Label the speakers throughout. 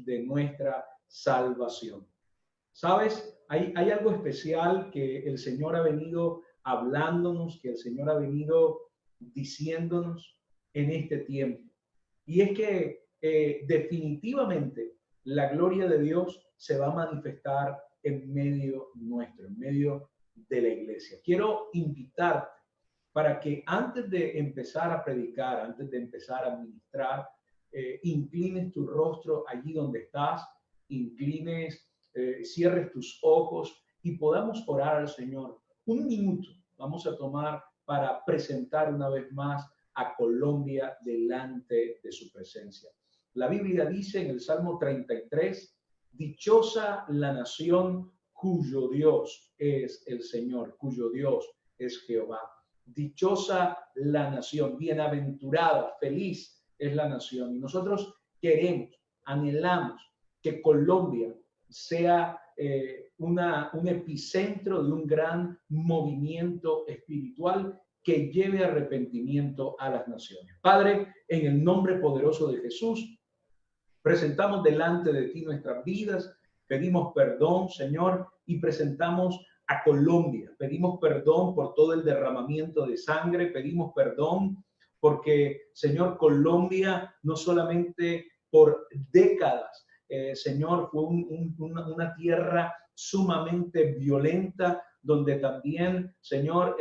Speaker 1: de nuestra salvación. ¿Sabes? Hay algo especial que el Señor ha venido hablándonos, que el Señor ha venido diciéndonos en este tiempo. Y es que definitivamente la gloria de Dios se va a manifestar en medio nuestro, en medio de la iglesia. Quiero invitarte para que antes de empezar a predicar, antes de empezar a ministrar, inclines tu rostro allí donde estás, cierres tus ojos y podamos orar al Señor. Un minuto vamos a tomar para presentar una vez más a Colombia delante de su presencia. La Biblia dice en el Salmo 33, dichosa la nación cuyo Dios es el Señor, cuyo Dios es Jehová. Dichosa la nación, bienaventurada, feliz es la nación. Y nosotros queremos, anhelamos que Colombia sea un epicentro de un gran movimiento espiritual que lleve arrepentimiento a las naciones. Padre, en el nombre poderoso de Jesús, presentamos delante de ti nuestras vidas, pedimos perdón, Señor, y presentamos a Colombia. Pedimos perdón por todo el derramamiento de sangre, pedimos perdón porque, Señor, Colombia no solamente por décadas, Señor, fue una tierra sumamente violenta, donde también, Señor,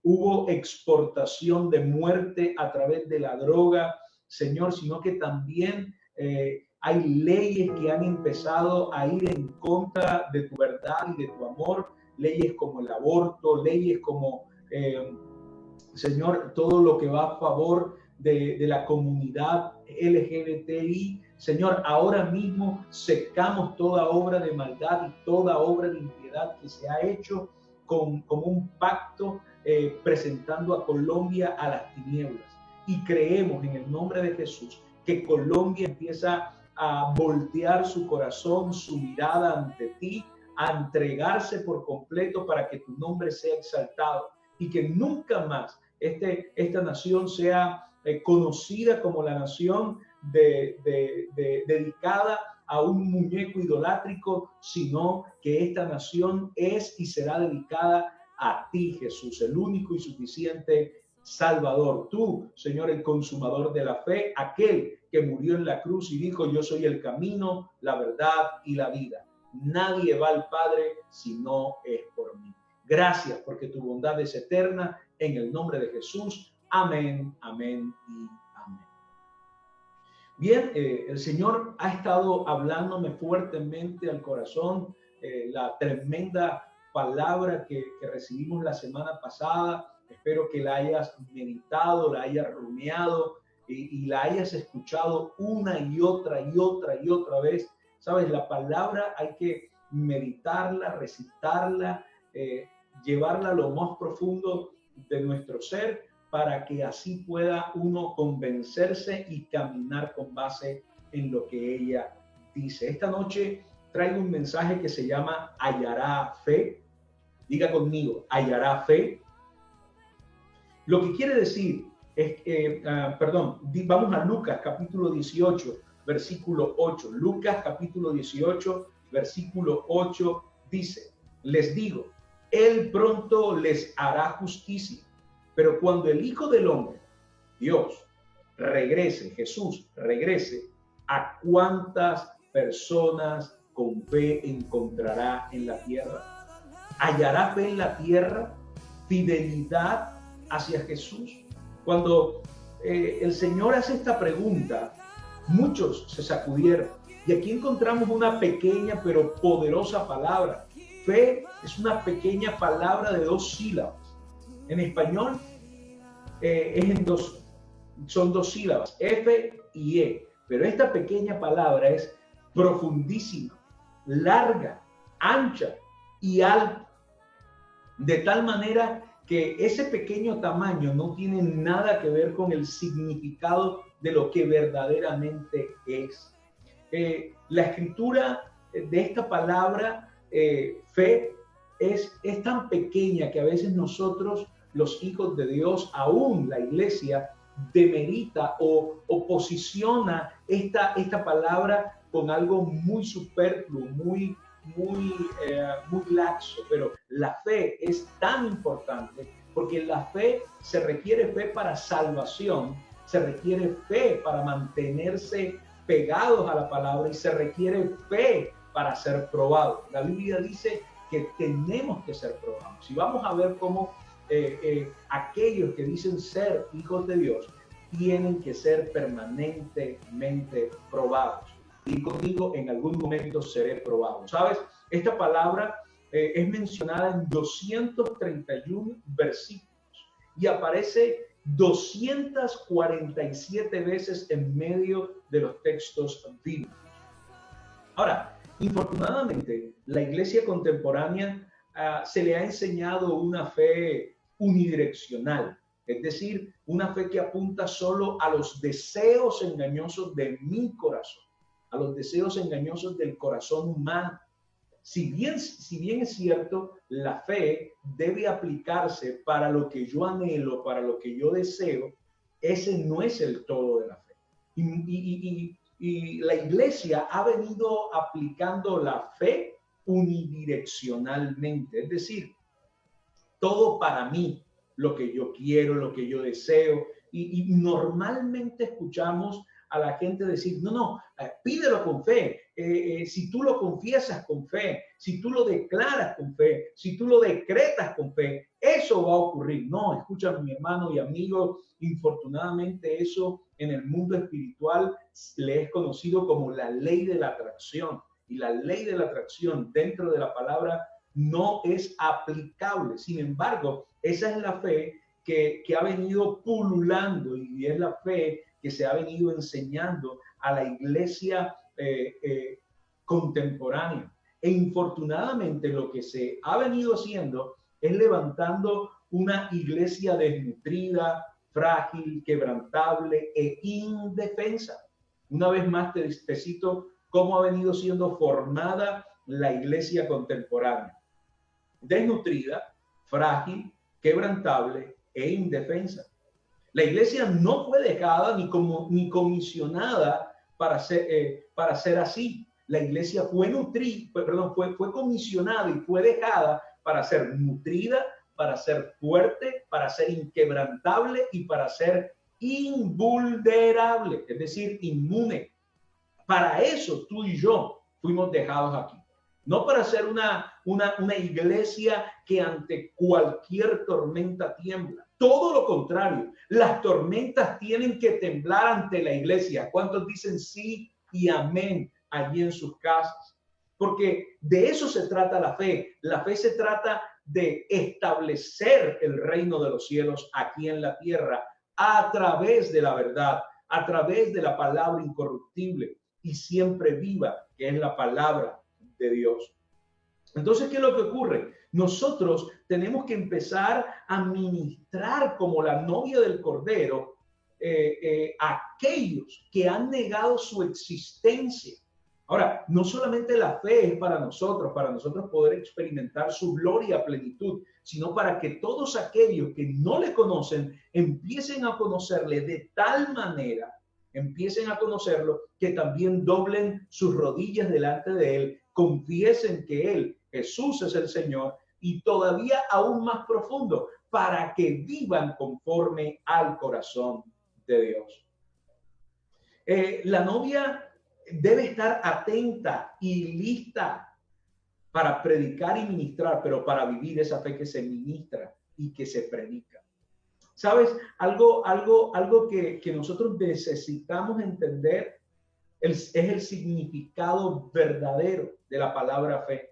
Speaker 1: hubo exportación de muerte a través de la droga, Señor, sino que también hay leyes que han empezado a ir en contra de tu verdad y de tu amor, leyes como el aborto, leyes como, Señor, todo lo que va a favor de la comunidad LGBTI. Señor, ahora mismo secamos toda obra de maldad y toda obra de impiedad que se ha hecho como un pacto presentando a Colombia a las tinieblas. Y creemos en el nombre de Jesús que Colombia empieza a voltear su corazón, su mirada ante ti, a entregarse por completo para que tu nombre sea exaltado y que nunca más esta nación sea conocida como la nación dedicada a un muñeco idolátrico, sino que esta nación es y será dedicada a ti, Jesús, el único y suficiente Salvador. Tú, Señor, el consumador de la fe, aquel que murió en la cruz y dijo, yo soy el camino, la verdad y la vida. Nadie va al Padre si no es por mí. Gracias porque tu bondad es eterna. En el nombre de Jesús. Amén, amén y amén. Bien, el Señor ha estado hablándome fuertemente al corazón, la tremenda palabra que recibimos la semana pasada. Espero que la hayas meditado, la hayas rumiado y la hayas escuchado una y otra vez. Sabes, la palabra hay que meditarla, recitarla, llevarla a lo más profundo de nuestro ser, para que así pueda uno convencerse y caminar con base en lo que ella dice. Esta noche traigo un mensaje que se llama hallará fe. Diga conmigo, hallará fe. Lo que quiere decir es que, vamos a Lucas capítulo 18, versículo 8. Lucas capítulo 18, versículo 8 dice, les digo, Él pronto les hará justicia. Pero cuando el Hijo del Hombre, Dios, regrese, Jesús regrese, ¿a cuántas personas con fe encontrará en la tierra? ¿Hallará fe en la tierra? ¿Fidelidad hacia Jesús? Cuando el Señor hace esta pregunta, muchos se sacudieron. Y aquí encontramos una pequeña pero poderosa palabra. Fe es una pequeña palabra de 2 sílabas. En español son 2 sílabas, F y E. Pero esta pequeña palabra es profundísima, larga, ancha y alta. De tal manera que ese pequeño tamaño no tiene nada que ver con el significado de lo que verdaderamente es. La escritura de esta palabra, fe, es tan pequeña que a veces nosotros, los hijos de Dios, aún la iglesia, demerita o posiciona esta palabra con algo muy superfluo, muy laxo, pero la fe es tan importante porque la fe se requiere fe para salvación, se requiere fe para mantenerse pegados a la palabra y se requiere fe para ser probados. La Biblia dice que tenemos que ser probados. Y vamos a ver cómo aquellos que dicen ser hijos de Dios tienen que ser permanentemente probados. Y conmigo en algún momento seré probado. ¿Sabes? Esta palabra es mencionada en 231 versículos y aparece 247 veces en medio de los textos bíblicos. Ahora, infortunadamente, la iglesia contemporánea se le ha enseñado una fe unidireccional, es decir, una fe que apunta solo a los deseos engañosos de mi corazón, a los deseos engañosos del corazón humano. Si bien es cierto, la fe debe aplicarse para lo que yo anhelo, para lo que yo deseo, ese no es el todo de la fe. Y la iglesia ha venido aplicando la fe unidireccionalmente, es decir, todo para mí, lo que yo quiero, lo que yo deseo, y normalmente escuchamos a la gente decir, no, pídelo con fe, si tú lo confiesas con fe, si tú lo declaras con fe, si tú lo decretas con fe, eso va a ocurrir. No, escucha mi hermano y amigo, infortunadamente eso en el mundo espiritual le es conocido como la ley de la atracción, y la ley de la atracción dentro de la palabra no es aplicable. Sin embargo, esa es la fe que ha venido pululando y es la fe que se ha venido enseñando a la iglesia contemporánea. E infortunadamente lo que se ha venido haciendo es levantando una iglesia desnutrida, frágil, quebrantable e indefensa. Una vez más te cito cómo ha venido siendo formada la iglesia contemporánea. Desnutrida, frágil, quebrantable e indefensa. La iglesia no fue dejada ni comisionada para ser así. La iglesia fue comisionada y fue dejada para ser nutrida, para ser fuerte, para ser inquebrantable y para ser invulnerable, es decir, inmune. Para eso tú y yo fuimos dejados aquí. No para ser una iglesia que ante cualquier tormenta tiembla. Todo lo contrario, las tormentas tienen que temblar ante la iglesia. ¿Cuántos dicen sí y amén allí en sus casas? Porque de eso se trata la fe. La fe se trata de establecer el reino de los cielos aquí en la tierra a través de la verdad, a través de la palabra incorruptible y siempre viva, que es la palabra de Dios. Entonces, ¿qué es lo que ocurre? Nosotros tenemos que empezar a ministrar como la novia del Cordero a aquellos que han negado su existencia. Ahora, no solamente la fe es para nosotros poder experimentar su gloria a plenitud, sino para que todos aquellos que no le conocen empiecen a conocerle de tal manera, empiecen a conocerlo, que también doblen sus rodillas delante de él, confiesen que él, Jesús, es el Señor, y todavía aún más profundo, para que vivan conforme al corazón de Dios. La novia debe estar atenta y lista para predicar y ministrar, pero para vivir esa fe que se ministra y que se predica. ¿Sabes? Algo que nosotros necesitamos entender es el significado verdadero de la palabra fe.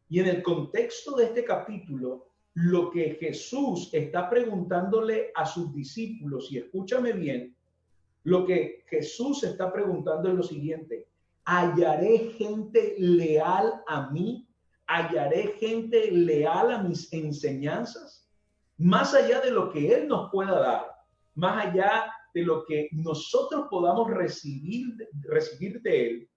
Speaker 1: Y en el contexto de este capítulo, lo que Jesús está preguntándole a sus discípulos, y escúchame bien, lo que Jesús está preguntando es lo siguiente: ¿hallaré gente leal a mí? ¿Hallaré gente leal a mis enseñanzas? Más allá de lo que Él nos pueda dar, más allá de lo que nosotros podamos recibir de Él,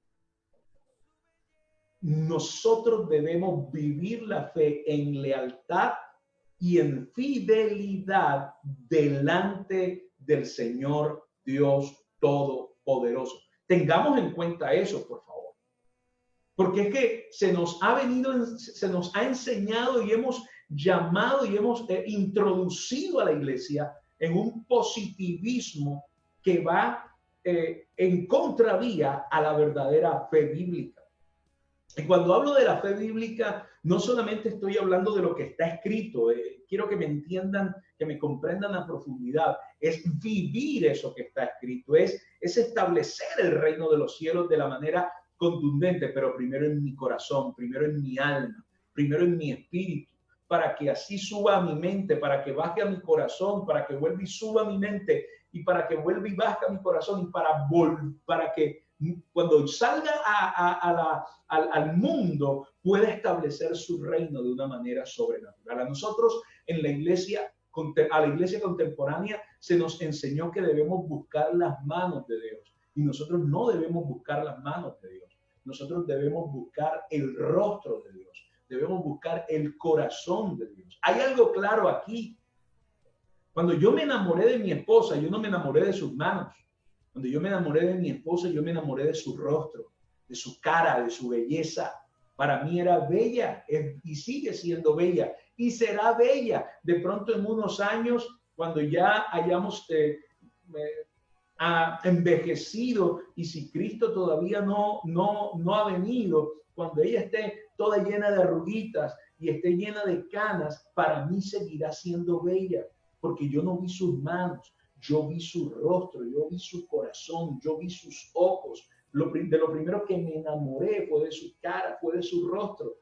Speaker 1: nosotros debemos vivir la fe en lealtad y en fidelidad delante del Señor Dios Todopoderoso. Tengamos en cuenta eso, por favor. Porque es que se nos ha enseñado y hemos llamado y hemos introducido a la iglesia en un positivismo que va en contravía a la verdadera fe bíblica. Y cuando hablo de la fe bíblica, no solamente estoy hablando de lo que está escrito, quiero que me entiendan, que me comprendan a profundidad, es vivir eso que está escrito, es establecer el reino de los cielos de la manera contundente, pero primero en mi corazón, primero en mi alma, primero en mi espíritu, para que así suba a mi mente, para que baje a mi corazón, para que vuelva y suba a mi mente, y para que vuelva y baje a mi corazón, y para que cuando salga al mundo pueda establecer su reino de una manera sobrenatural. A nosotros en la iglesia, a la iglesia contemporánea, se nos enseñó que debemos buscar las manos de Dios. Y nosotros no debemos buscar las manos de Dios. Nosotros debemos buscar el rostro de Dios. Debemos buscar el corazón de Dios. Hay algo claro aquí. Cuando yo me enamoré de mi esposa, yo no me enamoré de sus manos. Cuando yo me enamoré de mi esposa, yo me enamoré de su rostro, de su cara, de su belleza. Para mí era bella y sigue siendo bella y será bella. De pronto en unos años, cuando ya hayamos envejecido y si Cristo todavía no ha venido, cuando ella esté toda llena de arruguitas y esté llena de canas, para mí seguirá siendo bella, porque yo no vi sus manos, yo vi su rostro, yo vi su corazón, yo vi sus ojos. De lo primero que me enamoré fue de su cara, fue de su rostro.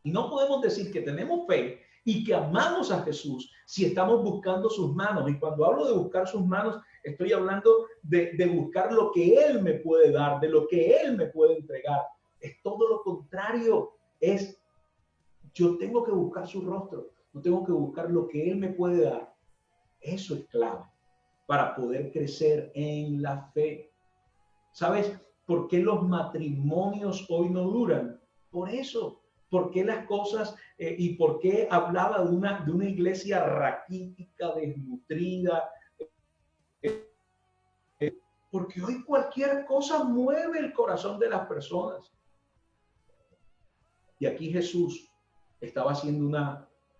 Speaker 1: Y no podemos decir que tenemos fe y que amamos a Jesús si estamos buscando sus manos. Y cuando hablo de buscar sus manos, estoy hablando de buscar lo que Él me puede dar, de lo que Él me puede entregar. Es todo lo contrario. Yo tengo que buscar su rostro, no tengo que buscar lo que Él me puede dar. Eso es clave para poder crecer en la fe. ¿Sabes por qué los matrimonios hoy no duran? Por eso. ¿Por qué las cosas y por qué hablaba de una iglesia raquítica, desnutrida? Porque hoy cualquier cosa mueve el corazón de las personas. Y aquí Jesús estaba haciendo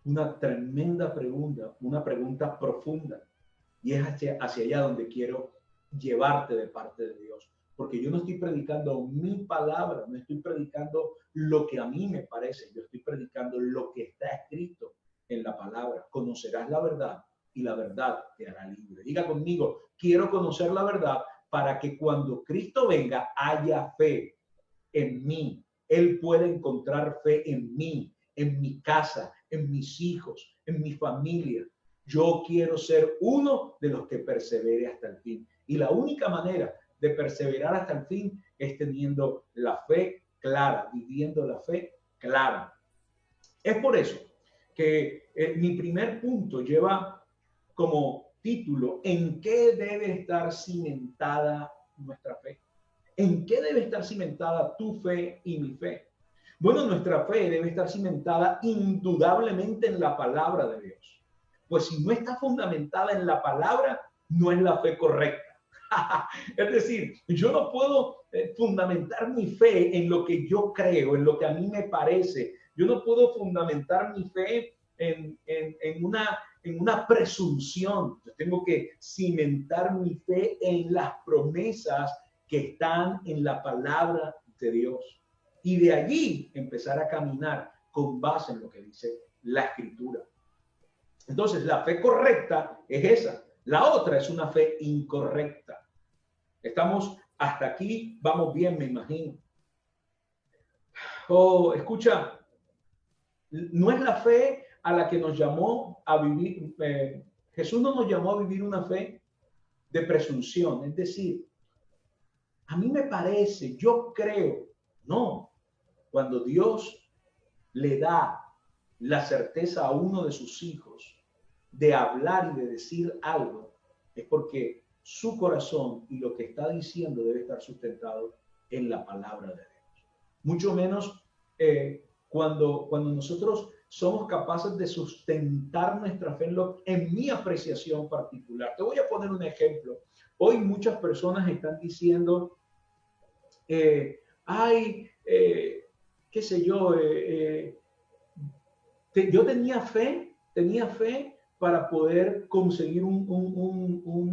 Speaker 1: una tremenda pregunta, una pregunta profunda. Y es hacia allá donde quiero llevarte de parte de Dios. Porque yo no estoy predicando mi palabra, no estoy predicando lo que a mí me parece, yo estoy predicando lo que está escrito en la palabra. Conocerás la verdad y la verdad te hará libre. Diga conmigo, quiero conocer la verdad para que cuando Cristo venga haya fe en mí. Él puede encontrar fe en mí, en mi casa, en mis hijos, en mi familia. Yo quiero ser uno de los que persevere hasta el fin. Y la única manera de perseverar hasta el fin es teniendo la fe clara, viviendo la fe clara. Es por eso que mi primer punto lleva como título ¿en qué debe estar cimentada nuestra fe? ¿En qué debe estar cimentada tu fe y mi fe? Bueno, nuestra fe debe estar cimentada indudablemente en la palabra de Dios. Pues si no está fundamentada en la palabra, no es la fe correcta. Es decir, yo no puedo fundamentar mi fe en lo que yo creo, en lo que a mí me parece. Yo no puedo fundamentar mi fe en una presunción. Yo tengo que cimentar mi fe en las promesas que están en la palabra de Dios. Y de allí empezar a caminar con base en lo que dice la Escritura. Entonces, la fe correcta es esa. La otra es una fe incorrecta. Estamos hasta aquí, vamos bien, me imagino. Oh, escucha, no es la fe a la que nos llamó a vivir. Jesús no nos llamó a vivir una fe de presunción, es decir, a mí me parece, yo creo, no. Cuando Dios le da la certeza a uno de sus hijos de hablar y de decir algo, es porque su corazón y lo que está diciendo debe estar sustentado en la palabra de Dios. Mucho menos cuando nosotros somos capaces de sustentar nuestra fe en mi apreciación particular. Te voy a poner un ejemplo. Hoy muchas personas están diciendo, qué sé yo, yo tenía fe para poder conseguir un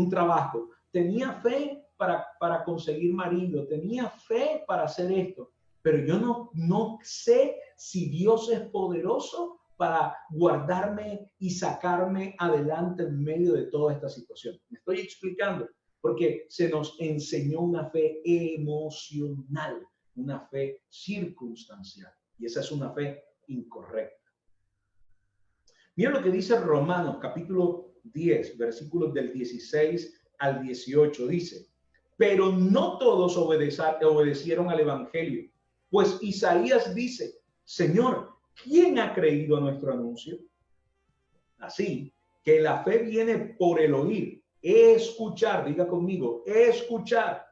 Speaker 1: trabajo. Tenía fe para conseguir marido. Tenía fe para hacer esto. Pero yo no sé si Dios es poderoso para guardarme y sacarme adelante en medio de toda esta situación. Me estoy explicando, porque se nos enseñó una fe emocional, una fe circunstancial. Y esa es una fe incorrecta. Mira lo que dice Romanos, capítulo 10, versículos del 16 al 18. Dice, pero no todos obedecieron al evangelio. Pues Isaías dice, Señor, ¿quién ha creído a nuestro anuncio? Así que la fe viene por el oír, escuchar, diga conmigo, escuchar.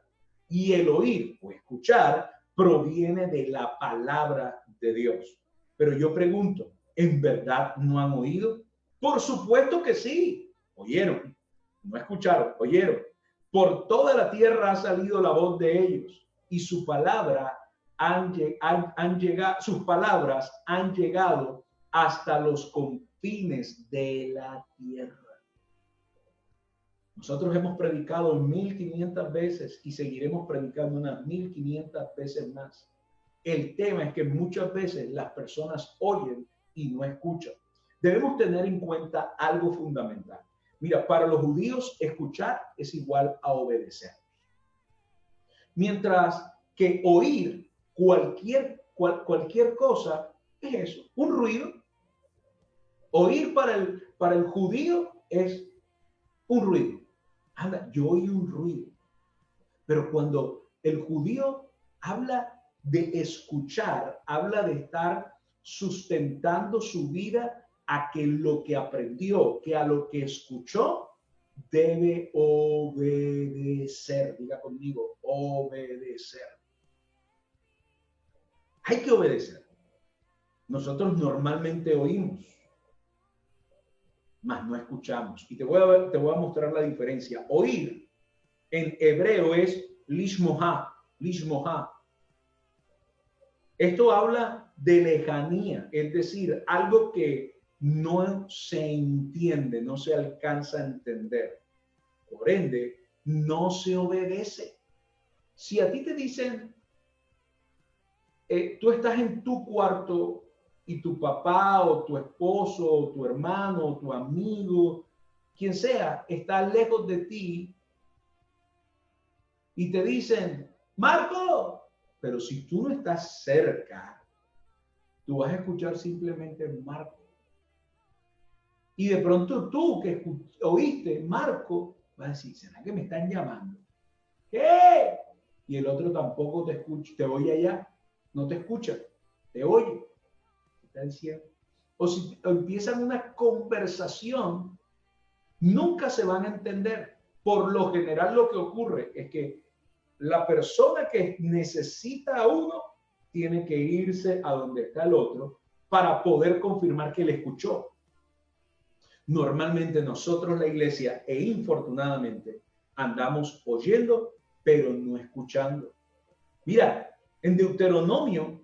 Speaker 1: Y el oír o escuchar proviene de la palabra de Dios. Pero yo pregunto, ¿en verdad no han oído? Por supuesto que sí. Oyeron, no escucharon, oyeron. Por toda la tierra ha salido la voz de ellos y su palabra sus palabras han llegado hasta los confines de la tierra. Nosotros hemos predicado 1500 veces y seguiremos predicando unas 1500 veces más. El tema es que muchas veces las personas oyen y no escuchan. Debemos tener en cuenta algo fundamental. Mira, para los judíos escuchar es igual a obedecer. Mientras que oír cualquier cosa es eso, un ruido. Oír para el judío es un ruido. Anda, yo oí un ruido. Pero cuando el judío habla de escuchar, habla de estar sustentando su vida a que lo que aprendió, que a lo que escuchó, debe obedecer. Diga conmigo, obedecer. Hay que obedecer. Nosotros normalmente oímos, mas no escuchamos. Y te voy a mostrar la diferencia. Oír en hebreo es lishmoha, lishmoha. Esto habla de lejanía, es decir, algo que no se entiende, no se alcanza a entender. Por ende, no se obedece. Si a ti te dicen, tú estás en tu cuarto y tu papá o tu esposo o tu hermano o tu amigo, quien sea, está lejos de ti y te dicen, Marco, pero si tú no estás cerca, tú vas a escuchar simplemente Marco. Y de pronto tú que oíste Marco, vas a decir, ¿será que me están llamando? ¿Qué? Y el otro tampoco te escucha, te oye allá, no te escucha, te oye. Está diciendo. O si empiezan una conversación, nunca se van a entender. Por lo general lo que ocurre es que la persona que necesita a uno tiene que irse a donde está el otro para poder confirmar que le escuchó. Normalmente nosotros, la iglesia, e infortunadamente, andamos oyendo, pero no escuchando. Mira, en Deuteronomio,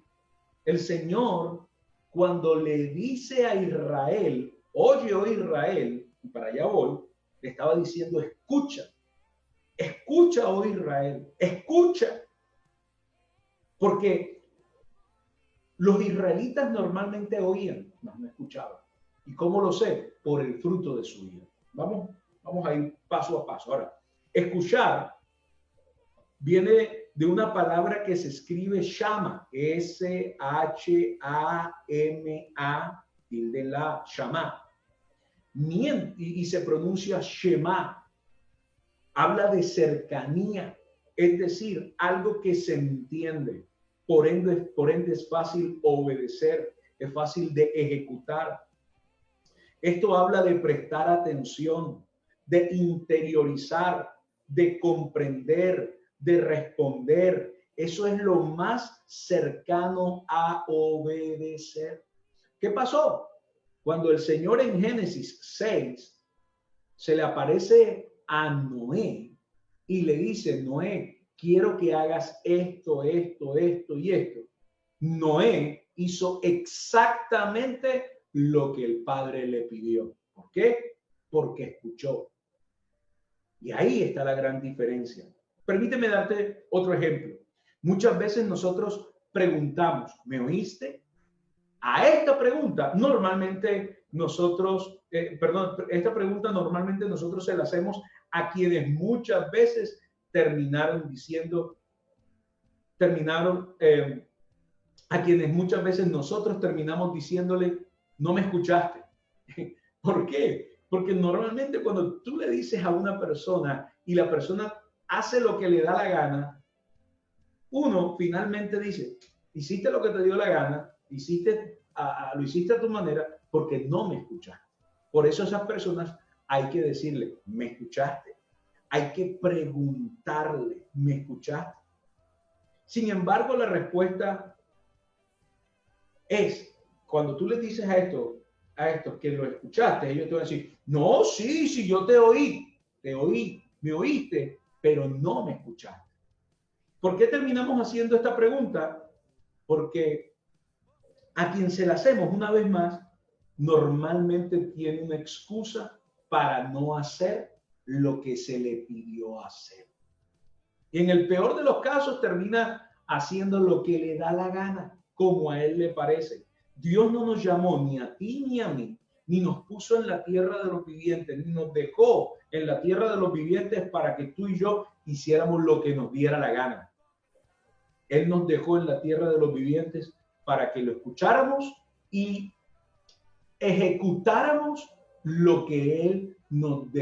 Speaker 1: el Señor, cuando le dice a Israel, oye, oh Israel, y para allá voy, le estaba diciendo, escucha, escucha, oh Israel, escucha. Porque los israelitas normalmente oían, mas no escuchaban. ¿Y cómo lo sé? Por el fruto de su vida. Vamos a ir paso a paso. Ahora, escuchar viene de una palabra que se escribe Shama, S-H-A-M-A, tilde la, Shama. Y se pronuncia Shema. Habla de cercanía, es decir, algo que se entiende. Por ende es fácil obedecer, es fácil de ejecutar. Esto habla de prestar atención, de interiorizar, de comprender, de responder. Eso es lo más cercano a obedecer. ¿Qué pasó? Cuando el Señor en Génesis 6 se le aparece a Noé y le dice, Noé, quiero que hagas esto, esto, esto y esto. Noé hizo exactamente lo que el Padre le pidió. ¿Por qué? Porque escuchó. Y ahí está la gran diferencia. Permíteme darte otro ejemplo. Muchas veces nosotros preguntamos, ¿me oíste? A esta pregunta normalmente nosotros, esta pregunta normalmente nosotros se la hacemos a quienes muchas veces a quienes muchas veces nosotros terminamos diciéndole, no me escuchaste. ¿Por qué? Porque normalmente cuando tú le dices a una persona y la persona hace lo que le da la gana, uno finalmente dice, hiciste lo que te dio la gana, lo hiciste a tu manera porque no me escuchaste. Por eso a esas personas hay que decirle, ¿me escuchaste? Hay que preguntarle, ¿me escuchaste? Sin embargo, la respuesta es, cuando tú le dices a estos que lo escuchaste, ellos te van a decir, no, sí, yo te oí, me oíste, pero no me escuchaste. ¿Por qué terminamos haciendo esta pregunta? Porque a quien se la hacemos una vez más, normalmente tiene una excusa para no hacer lo que se le pidió hacer. Y en el peor de los casos termina haciendo lo que le da la gana, como a él le parece. Dios no nos llamó ni a ti ni a mí, ni nos puso en la tierra de los vivientes, ni nos dejó en la tierra de los vivientes para que tú y yo hiciéramos lo que nos diera la gana. Él nos dejó en la tierra de los vivientes para que lo escucháramos y ejecutáramos lo que Él nos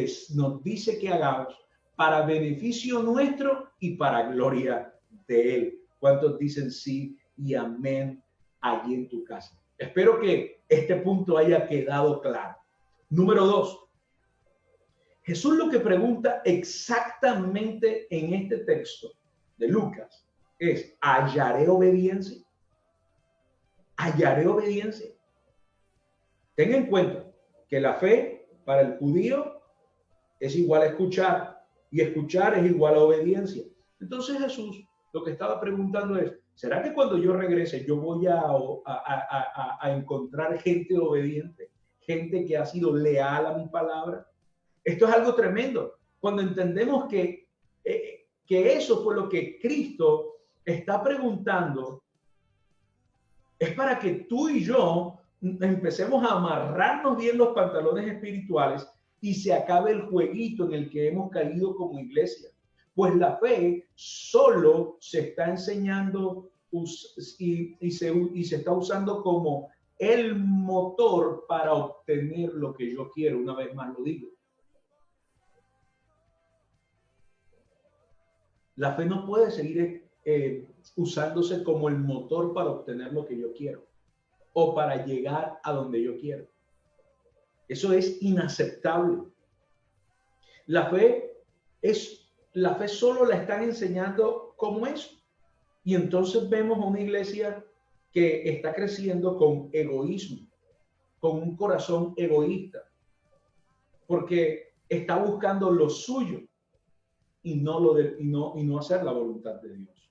Speaker 1: dice que hagamos para beneficio nuestro y para gloria de Él. ¿Cuántos dicen sí y amén allí en tu casa? Espero que este punto haya quedado claro. Número 2. Jesús lo que pregunta exactamente en este texto de Lucas es, ¿hallaré obediencia? ¿Hallaré obediencia? Ten en cuenta que la fe para el judío es igual a escuchar y escuchar es igual a obediencia. Entonces Jesús lo que estaba preguntando es, ¿será que cuando yo regrese yo voy a encontrar gente obediente? Gente que ha sido leal a mi palabra. Esto es algo tremendo. Cuando entendemos que eso fue lo que Cristo está preguntando, es para que tú y yo empecemos a amarrarnos bien los pantalones espirituales y se acabe el jueguito en el que hemos caído como iglesia. Pues la fe solo se está enseñando y se está usando como el motor para obtener lo que yo quiero. Una vez más lo digo. La fe no puede seguir usándose como el motor para obtener lo que yo quiero o para llegar a donde yo quiero. Eso es inaceptable. La fe solo la están enseñando como eso. Y entonces vemos a una iglesia que está creciendo con egoísmo, con un corazón egoísta, porque está buscando lo suyo y no hacer la voluntad de Dios.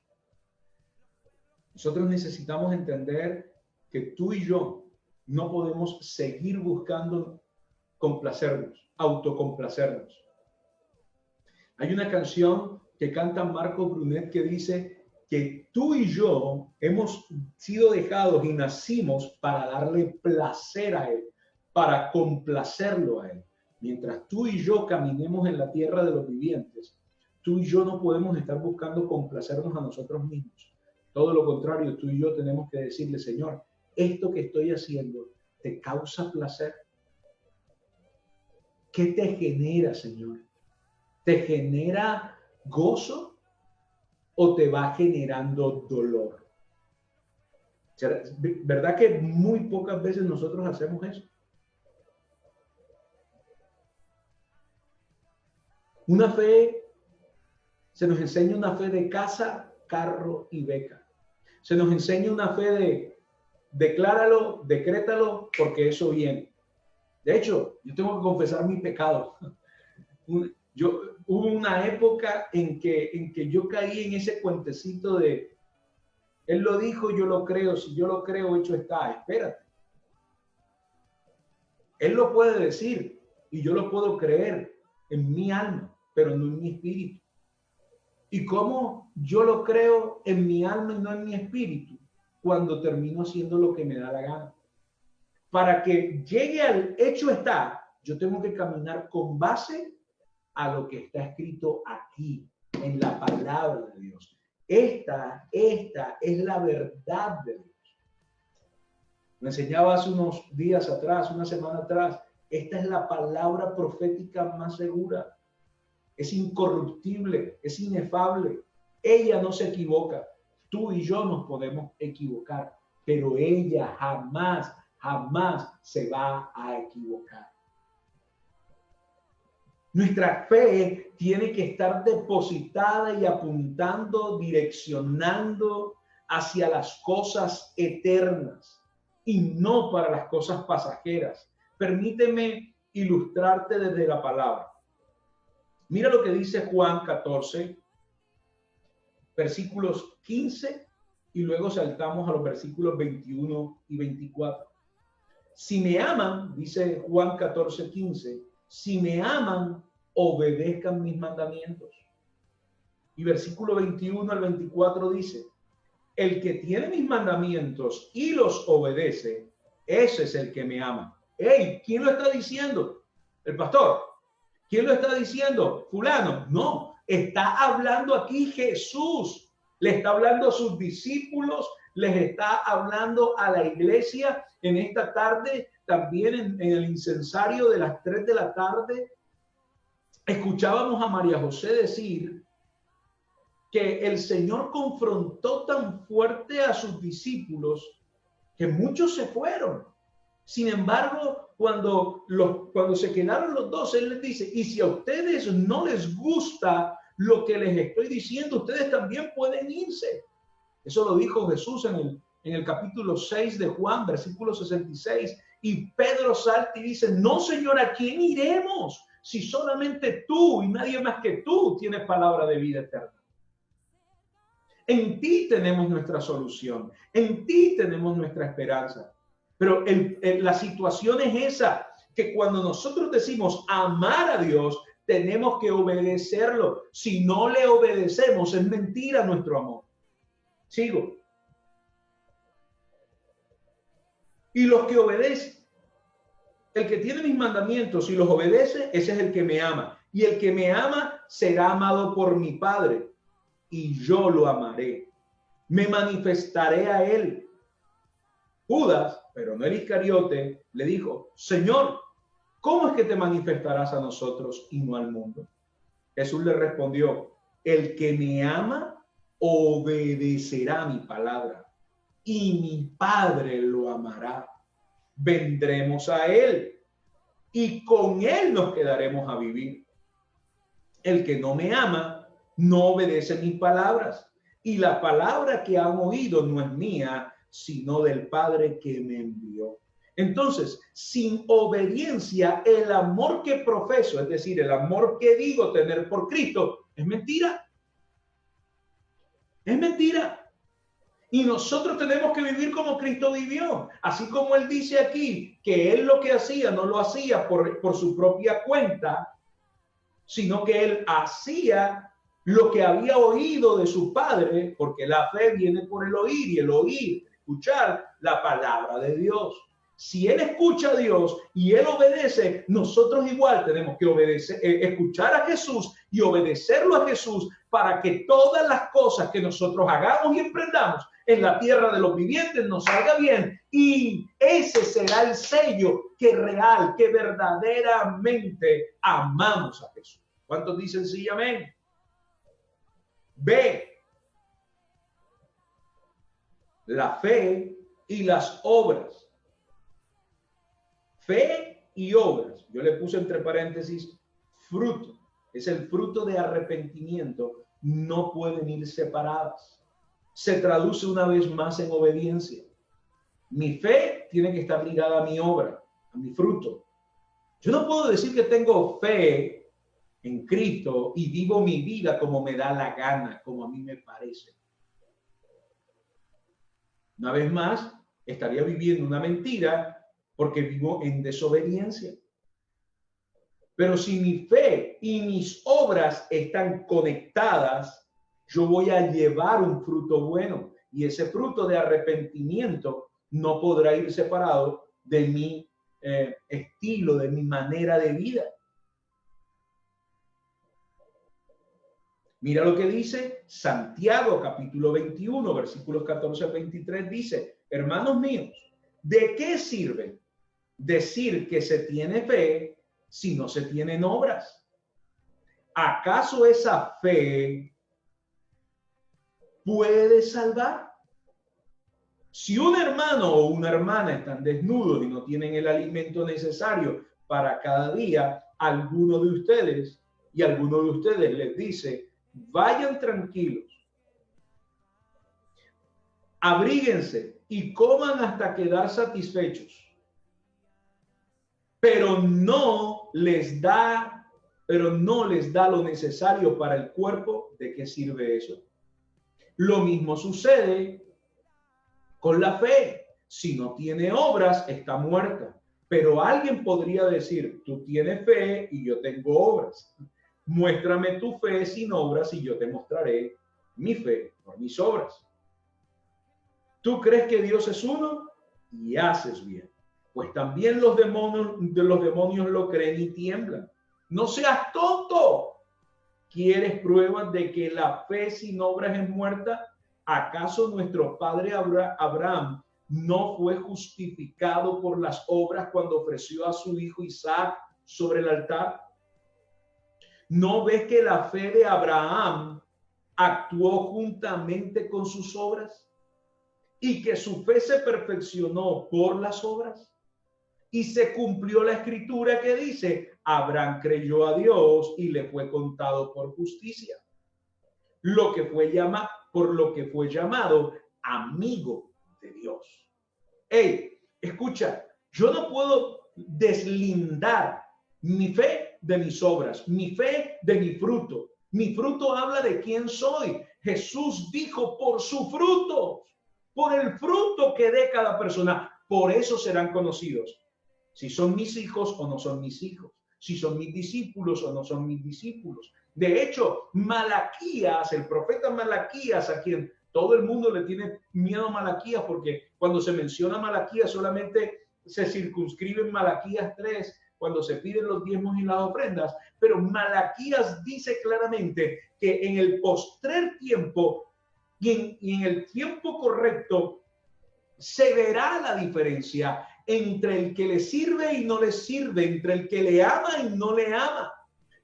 Speaker 1: Nosotros necesitamos entender que tú y yo no podemos seguir buscando complacernos, autocomplacernos. Hay una canción que canta Marcos Brunet que dice que tú y yo hemos sido dejados y nacimos para darle placer a Él, para complacerlo a Él. Mientras tú y yo caminemos en la tierra de los vivientes, tú y yo no podemos estar buscando complacernos a nosotros mismos. Todo lo contrario, tú y yo tenemos que decirle, Señor, esto que estoy haciendo, ¿te causa placer? ¿Qué te genera, Señor? ¿Te genera gozo o te va generando dolor? ¿Verdad que muy pocas veces nosotros hacemos eso? Se nos enseña una fe de casa carro y beca. Se nos enseña una fe de decláralo, decrétalo, porque eso viene. De hecho, yo tengo que confesar mi pecado. Hubo una época en que yo caí en ese cuentecito de él lo dijo, yo lo creo, si yo lo creo, hecho está. Espérate. Él lo puede decir y yo lo puedo creer en mi alma, pero no en mi espíritu. ¿Y cómo yo lo creo en mi alma y no en mi espíritu? Cuando termino haciendo lo que me da la gana. Para que llegue al hecho está, yo tengo que caminar con base a lo que está escrito aquí, en la palabra de Dios. Esta es la verdad de Dios. Me enseñaba hace unos días atrás, una semana atrás, esta es la palabra profética más segura. Es incorruptible, es inefable. Ella no se equivoca. Tú y yo nos podemos equivocar, pero ella jamás se va a equivocar. Nuestra fe tiene que estar depositada y apuntando, direccionando hacia las cosas eternas y no para las cosas pasajeras. Permíteme ilustrarte desde la palabra. Mira lo que dice Juan 14, versículos 15, y luego saltamos a los versículos 21 y 24. Si me aman, dice Juan 14, 15, si me aman, obedezcan mis mandamientos. Y versículo 21 al 24 dice, el que tiene mis mandamientos y los obedece, ese es el que me ama. Hey, ¿quién lo está diciendo? El pastor. ¿Quién lo está diciendo? Fulano. No, está hablando aquí Jesús. Le está hablando a sus discípulos, les está hablando a la iglesia en esta tarde, también en el incensario de las 3 de la tarde. Escuchábamos a María José decir que el Señor confrontó tan fuerte a sus discípulos que muchos se fueron. Sin embargo, cuando se quedaron los 12, Él les dice, y si a ustedes no les gusta lo que les estoy diciendo, ustedes también pueden irse. Eso lo dijo Jesús en el capítulo 6 de Juan, versículo 66. Y Pedro salta y dice, no, Señor, ¿a quién iremos? Si solamente tú y nadie más que tú tienes palabra de vida eterna. En ti tenemos nuestra solución. En ti tenemos nuestra esperanza. Pero la situación es esa, que cuando nosotros decimos amar a Dios, tenemos que obedecerlo. Si no le obedecemos, es mentira nuestro amor. Sigo. Y los que obedecen, el que tiene mis mandamientos y los obedece, ese es el que me ama. Y el que me ama será amado por mi Padre. Y yo lo amaré. Me manifestaré a él. Judas, pero no el Iscariote, le dijo, Señor, ¿cómo es que te manifestarás a nosotros y no al mundo? Jesús le respondió, el que me ama obedecerá mi palabra y mi Padre lo amará. Vendremos a él y con él nos quedaremos a vivir. El que no me ama no obedece mis palabras y la palabra que han oído no es mía, sino del Padre que me envió. Entonces, sin obediencia, el amor que profeso, es decir, el amor que digo tener por Cristo, es mentira. Es mentira. Y nosotros tenemos que vivir como Cristo vivió. Así como Él dice aquí que Él lo que hacía no lo hacía por su propia cuenta, sino que Él hacía lo que había oído de su Padre, porque la fe viene por el oír y el oír, escuchar la palabra de Dios. Si Él escucha a Dios y Él obedece, nosotros igual tenemos que obedecer, escuchar a Jesús y obedecerlo a Jesús para que todas las cosas que nosotros hagamos y emprendamos en la tierra de los vivientes nos salga bien. Y ese será el sello que real, que verdaderamente amamos a Jesús. ¿Cuántos dicen sí, amén? Ve la fe y las obras. Fe y obras. Yo le puse entre paréntesis fruto. Es el fruto de arrepentimiento. No pueden ir separadas. se traduce una vez más en obediencia. Mi fe tiene que estar ligada a mi obra, a mi fruto. Yo no puedo decir que tengo fe en Cristo y vivo mi vida como me da la gana, como a mí me parece. Una vez más, estaría viviendo una mentira porque vivo en desobediencia. Pero si mi fe y mis obras están conectadas, yo voy a llevar un fruto bueno, y ese fruto de arrepentimiento no podrá ir separado de mi estilo, de mi manera de vida. Mira lo que dice Santiago, capítulo 21, versículos 14 al 23, dice: hermanos míos, ¿de qué sirve decir que se tiene fe si no se tienen obras? ¿Acaso esa fe puede salvar? Si un hermano o una hermana están desnudos y no tienen el alimento necesario para cada día, alguno de ustedes les dice: vayan tranquilos, abríguense y coman hasta quedar satisfechos, pero no les da lo necesario para el cuerpo, ¿de qué sirve eso? Lo mismo sucede con la fe. Si no tiene obras, está muerta. Pero alguien podría decir: tú tienes fe y yo tengo obras. Muéstrame tu fe sin obras y yo te mostraré mi fe por mis obras. ¿Tú crees que Dios es uno? Y haces bien. Pues también los demonios lo creen y tiemblan. No seas tonto. ¿Quieres pruebas de que la fe sin obras es muerta? ¿Acaso nuestro padre Abraham no fue justificado por las obras cuando ofreció a su hijo Isaac sobre el altar? ¿No ves que la fe de Abraham actuó juntamente con sus obras y que su fe se perfeccionó por las obras? Y se cumplió la escritura que dice: Abraham creyó a Dios y le fue contado por justicia, por lo que fue llamado amigo de Dios. Hey, escucha, yo no puedo deslindar mi fe de mis obras, mi fe de mi fruto. Mi fruto habla de quién soy. Jesús dijo: por su fruto, por el fruto que dé cada persona, por eso serán conocidos. Si son mis hijos o no son mis hijos, si son mis discípulos o no son mis discípulos. De hecho, Malaquías, el profeta Malaquías, a quien todo el mundo le tiene miedo a Malaquías, porque cuando se menciona Malaquías solamente se circunscribe en Malaquías 3, cuando se piden los diezmos y las ofrendas, pero Malaquías dice claramente que en el postrer tiempo y en el tiempo correcto se verá la diferencia entre el que le sirve y no le sirve, entre el que le ama y no le ama.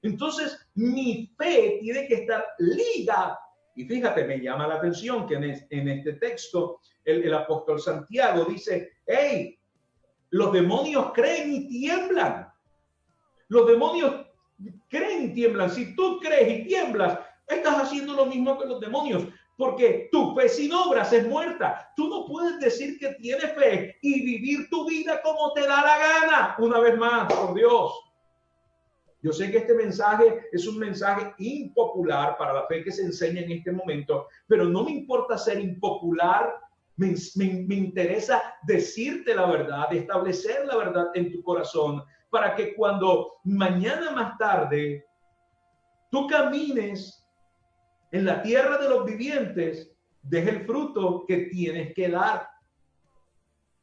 Speaker 1: Entonces, mi fe tiene que estar ligada. Y fíjate, me llama la atención que en este texto el apóstol Santiago dice: hey, los demonios creen y tiemblan. Los demonios creen y tiemblan. Si tú crees y tiemblas, estás haciendo lo mismo que los demonios. Porque tu fe sin obras es muerta. Tú no puedes decir que tienes fe y vivir tu vida como te da la gana. Una vez más, por Dios. Yo sé que este mensaje es un mensaje impopular para la fe que se enseña en este momento, pero no me importa ser impopular. Me interesa decirte la verdad, establecer la verdad en tu corazón, para que cuando mañana más tarde tú camines en la tierra de los vivientes, deja el fruto que tienes que dar.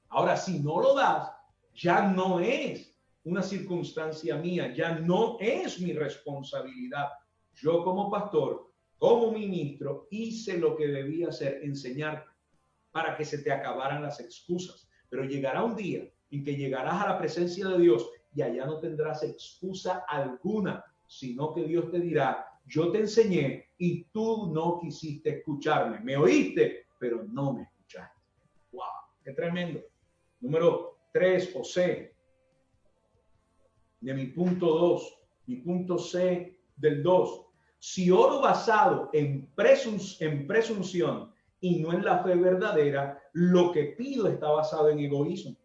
Speaker 1: Ahora, si no lo das, ya no es una circunstancia mía, ya no es mi responsabilidad. Yo como pastor, como ministro, hice lo que debía hacer, enseñarte para que se te acabaran las excusas. Pero llegará un día en que llegarás a la presencia de Dios y allá no tendrás excusa alguna, sino que Dios te dirá: yo te enseñé y tú no quisiste escucharme. Me oíste, pero no me escuchaste. ¡Wow! ¡Qué tremendo! Número 3 o C de mi punto 2. Mi punto C del 2. Si oro basado en presunción y no en la fe verdadera, lo que pido está basado en egoísmo.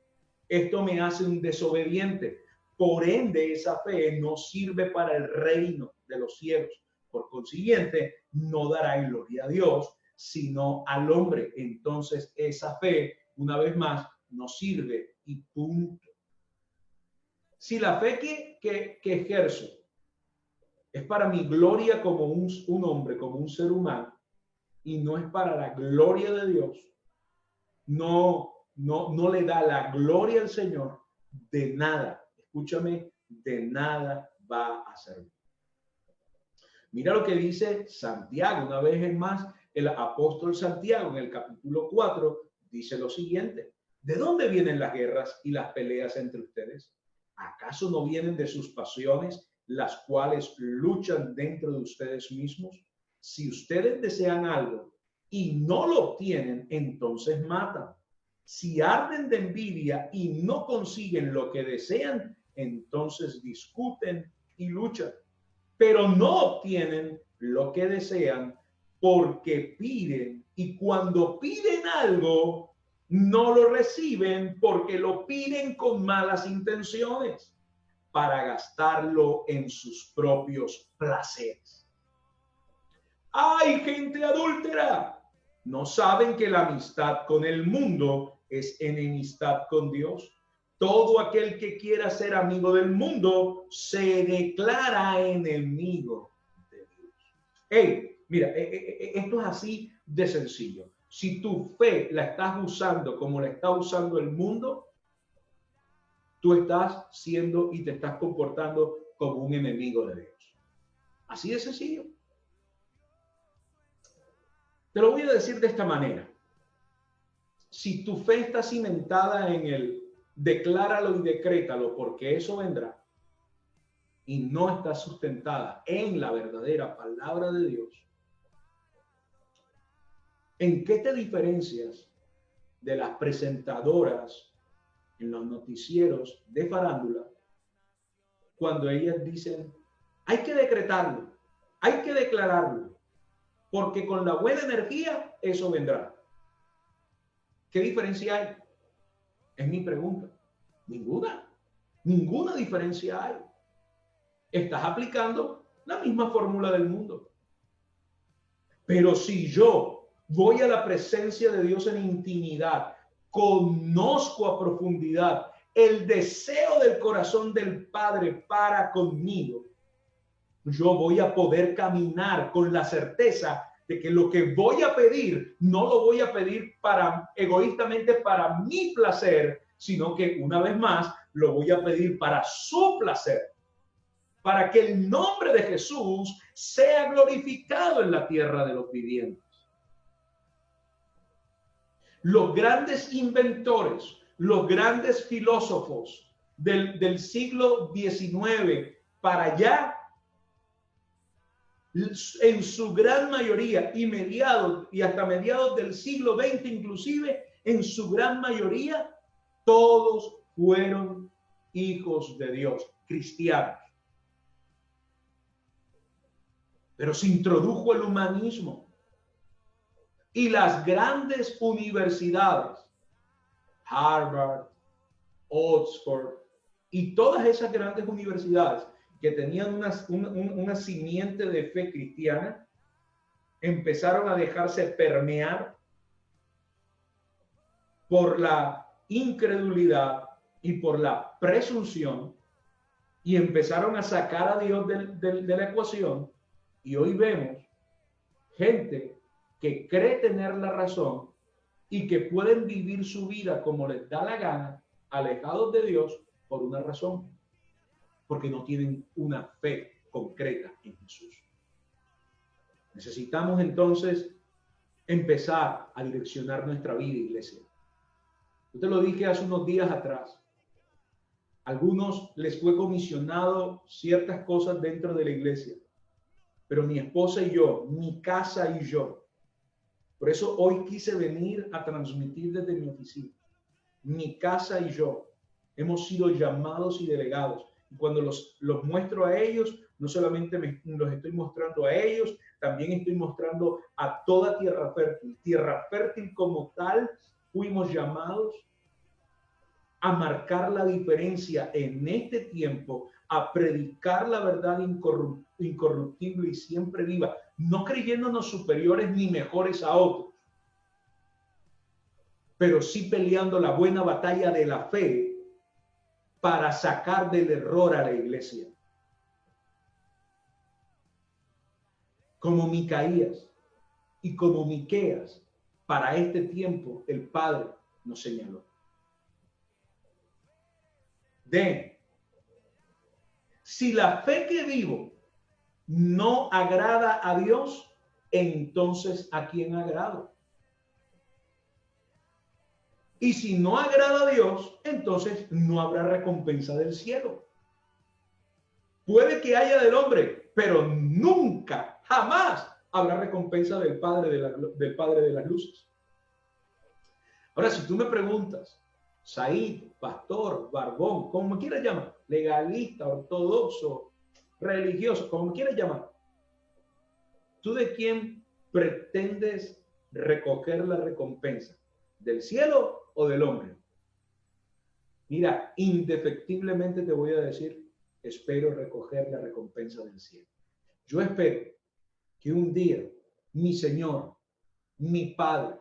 Speaker 1: Esto me hace un desobediente. Por ende, esa fe no sirve para el reino de los cielos. Por consiguiente, no dará gloria a Dios, sino al hombre. Entonces, esa fe, una vez más, no sirve y punto. Si la fe que ejerzo es para mi gloria como un hombre, como un ser humano, y no es para la gloria de Dios, no le da la gloria al Señor, de nada, escúchame, de nada va a servir. Mira lo que dice Santiago, una vez más, el apóstol Santiago en el capítulo 4 dice lo siguiente: ¿de dónde vienen las guerras y las peleas entre ustedes? ¿Acaso no vienen de sus pasiones, las cuales luchan dentro de ustedes mismos? Si ustedes desean algo y no lo obtienen, entonces matan. Si arden de envidia y no consiguen lo que desean, entonces discuten y luchan. Pero no obtienen lo que desean porque piden, y cuando piden algo, no lo reciben porque lo piden con malas intenciones para gastarlo en sus propios placeres. ¡Ay, gente adúltera! ¿No saben que la amistad con el mundo es enemistad con Dios? Todo aquel que quiera ser amigo del mundo se declara enemigo de Dios. Hey, mira, esto es así de sencillo. Si tu fe la estás usando como la está usando el mundo, tú estás siendo y te estás comportando como un enemigo de Dios. Así de sencillo. Te lo voy a decir de esta manera. Si tu fe está cimentada en el decláralo y decrétalo porque eso vendrá, y no está sustentada en la verdadera palabra de Dios, ¿en qué te diferencias de las presentadoras en los noticieros de farándula cuando ellas dicen hay que decretarlo, hay que declararlo, porque con la buena energía eso vendrá? ¿Qué diferencia hay? Es mi pregunta. Ninguna diferencia hay. Estás aplicando la misma fórmula del mundo. Pero si yo voy a la presencia de Dios en intimidad, conozco a profundidad el deseo del corazón del Padre para conmigo, yo voy a poder caminar con la certeza de que lo que voy a pedir, no lo voy a pedir egoístamente para mi placer, sino que una vez más lo voy a pedir para su placer, para que el nombre de Jesús sea glorificado en la tierra de los vivientes. Los grandes inventores, los grandes filósofos del siglo XIX para allá, en su gran mayoría y hasta mediados del siglo XX inclusive, en su gran mayoría, todos fueron hijos de Dios, cristianos. Pero se introdujo el humanismo y las grandes universidades, Harvard, Oxford y todas esas grandes universidades que tenían una simiente de fe cristiana, empezaron a dejarse permear por la incredulidad y por la presunción y empezaron a sacar a Dios de la ecuación, y hoy vemos gente que cree tener la razón y que pueden vivir su vida como les da la gana, alejados de Dios por una razón: porque no tienen una fe concreta en Jesús. Necesitamos entonces empezar a direccionar nuestra vida, iglesia. Yo te lo dije hace unos días atrás. A algunos les fue comisionado ciertas cosas dentro de la iglesia, pero mi esposa y yo, mi casa y yo, por eso hoy quise venir a transmitir desde mi oficina. Mi casa y yo hemos sido llamados y delegados. Y cuando los muestro a ellos, no solamente los estoy mostrando a ellos, también estoy mostrando a toda tierra fértil. Tierra fértil como tal, fuimos llamados a marcar la diferencia en este tiempo, a predicar la verdad incorruptible y siempre viva, no creyéndonos superiores ni mejores a otros, pero sí peleando la buena batalla de la fe para sacar del error a la iglesia. Como Micaías y como Miqueas, para este tiempo el Padre nos señaló. Si la fe que vivo no agrada a Dios, entonces ¿a quién agrado? Y si no agrada a Dios, entonces no habrá recompensa del cielo. Puede que haya del hombre, pero nunca, jamás habrá recompensa del Padre de las luces. Ahora, si tú me preguntas, Said, pastor, barbón, como me quieras llamar, legalista, ortodoxo, religioso, como me quieras llamar, ¿tú de quién pretendes recoger la recompensa? ¿Del cielo o del hombre? Mira, indefectiblemente te voy a decir, espero recoger la recompensa del cielo. Yo espero que un día mi Señor, mi Padre,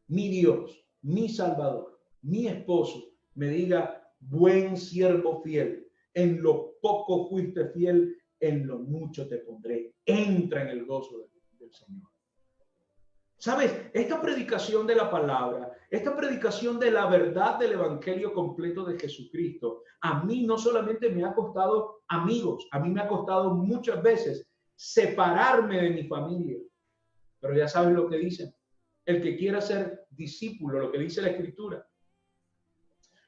Speaker 1: mi Dios, mi Salvador, mi esposo, me diga, buen siervo fiel, en lo poco fuiste fiel, en lo mucho te pondré. Entra en el gozo del Señor. ¿Sabes? Esta predicación de la palabra, esta predicación de la verdad del evangelio completo de Jesucristo, a mí no solamente me ha costado amigos, a mí me ha costado muchas veces separarme de mi familia. Pero ya sabes lo que dicen. El que quiera ser discípulo, lo que dice la Escritura.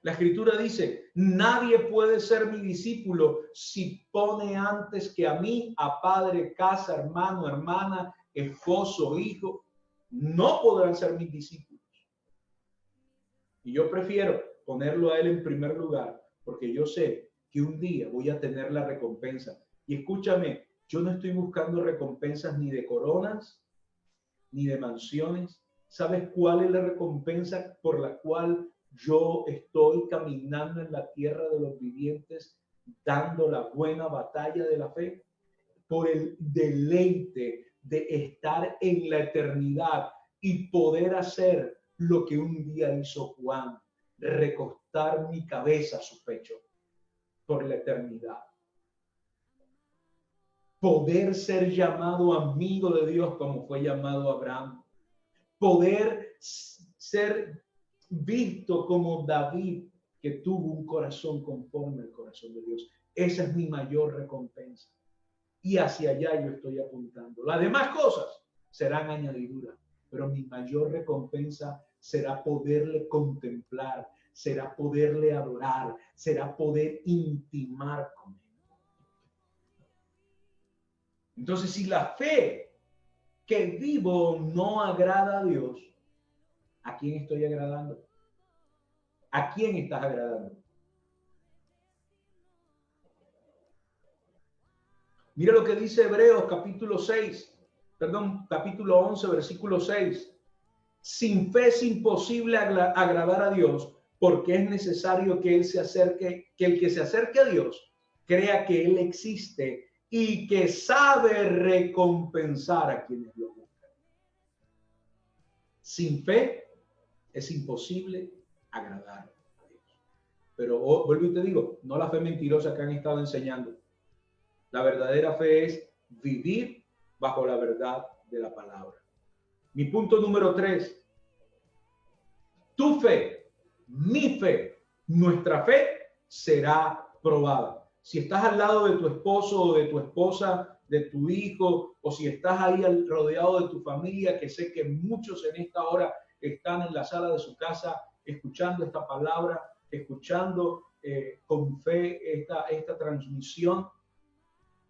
Speaker 1: La Escritura dice, nadie puede ser mi discípulo si pone antes que a mí, a padre, casa, hermano, hermana, esposo, hijo. No podrán ser mis discípulos. Y yo prefiero ponerlo a él en primer lugar, porque yo sé que un día voy a tener la recompensa. Y escúchame, yo no estoy buscando recompensas ni de coronas, ni de mansiones. ¿Sabes cuál es la recompensa por la cual yo estoy caminando en la tierra de los vivientes, dando la buena batalla de la fe? Por el deleite de estar en la eternidad y poder hacer lo que un día hizo Juan, recostar mi cabeza a su pecho por la eternidad. Poder ser llamado amigo de Dios como fue llamado Abraham. Poder ser visto como David, que tuvo un corazón conforme al corazón de Dios. Esa es mi mayor recompensa. Y hacia allá yo estoy apuntando. Las demás cosas serán añadiduras, pero mi mayor recompensa será poderle contemplar, será poderle adorar, será poder intimar con él. Entonces, si la fe que vivo no agrada a Dios, ¿a quién estoy agradando? ¿A quién estás agradando? Mira lo que dice Hebreos capítulo 11, versículo 6. Sin fe es imposible agradar a Dios, porque es necesario que el que se acerque a Dios crea que Él existe y que sabe recompensar a quienes lo buscan. Sin fe es imposible agradar a Dios. Pero vuelvo y te digo, no la fe mentirosa que han estado enseñando. La verdadera fe es vivir bajo la verdad de la palabra. Mi punto número 3. Tu fe, mi fe, nuestra fe será probada. Si estás al lado de tu esposo o de tu esposa, de tu hijo, o si estás ahí rodeado de tu familia, que sé que muchos en esta hora están en la sala de su casa escuchando esta palabra, escuchando con fe esta transmisión,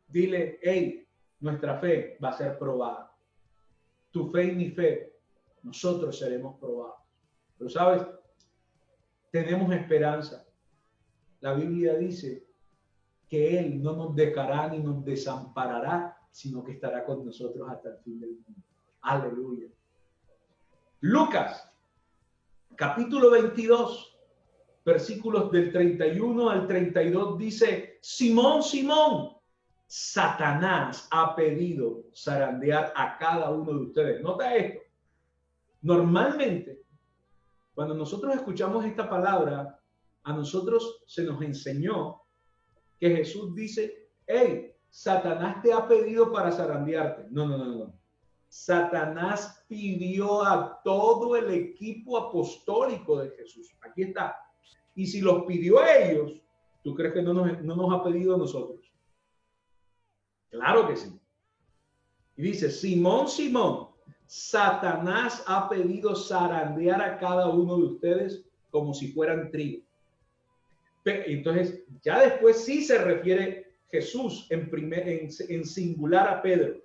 Speaker 1: dile, hey, nuestra fe va a ser probada. Tu fe y mi fe, nosotros seremos probados. Pero sabes, tenemos esperanza. La Biblia dice que Él no nos dejará ni nos desamparará, sino que estará con nosotros hasta el fin del mundo. Aleluya. Lucas, capítulo 22, versículos del 31 al 32 dice: Simón, Simón, Satanás ha pedido zarandear a cada uno de ustedes. Nota esto. Normalmente, cuando nosotros escuchamos esta palabra, a nosotros se nos enseñó que Jesús dice: hey, Satanás te ha pedido para zarandearte. No. Satanás pidió a todo el equipo apostólico de Jesús. Aquí está. Y si los pidió a ellos, ¿tú crees que no nos ha pedido a nosotros? Claro que sí. Y dice: Simón, Simón, Satanás ha pedido zarandear a cada uno de ustedes como si fueran trigo. Entonces, ya después sí se refiere Jesús en singular a Pedro.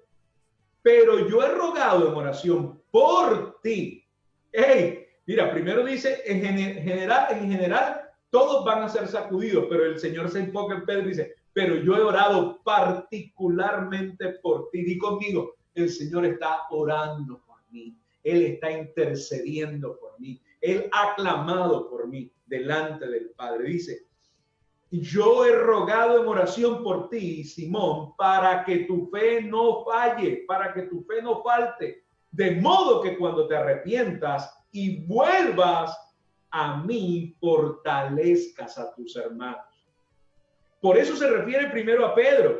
Speaker 1: Pero yo he rogado en oración por ti. Hey, mira, primero dice, en general, todos van a ser sacudidos, pero el Señor se enfoca en Pedro y dice: pero yo he orado particularmente por ti. Di conmigo: el Señor está orando por mí. Él está intercediendo por mí. Él ha clamado por mí delante del Padre. Dice: yo he rogado en oración por ti, Simón, para que tu fe no falle, para que tu fe no falte, de modo que cuando te arrepientas y vuelvas a mí, fortalezcas a tus hermanos. Por eso se refiere primero a Pedro,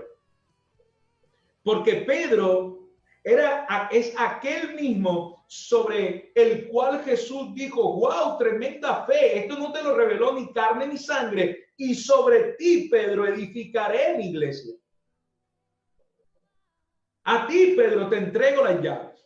Speaker 1: porque Pedro es aquel mismo sobre el cual Jesús dijo: wow, tremenda fe, esto no te lo reveló ni carne ni sangre, y sobre ti, Pedro, edificaré mi iglesia. A ti, Pedro, te entrego las llaves.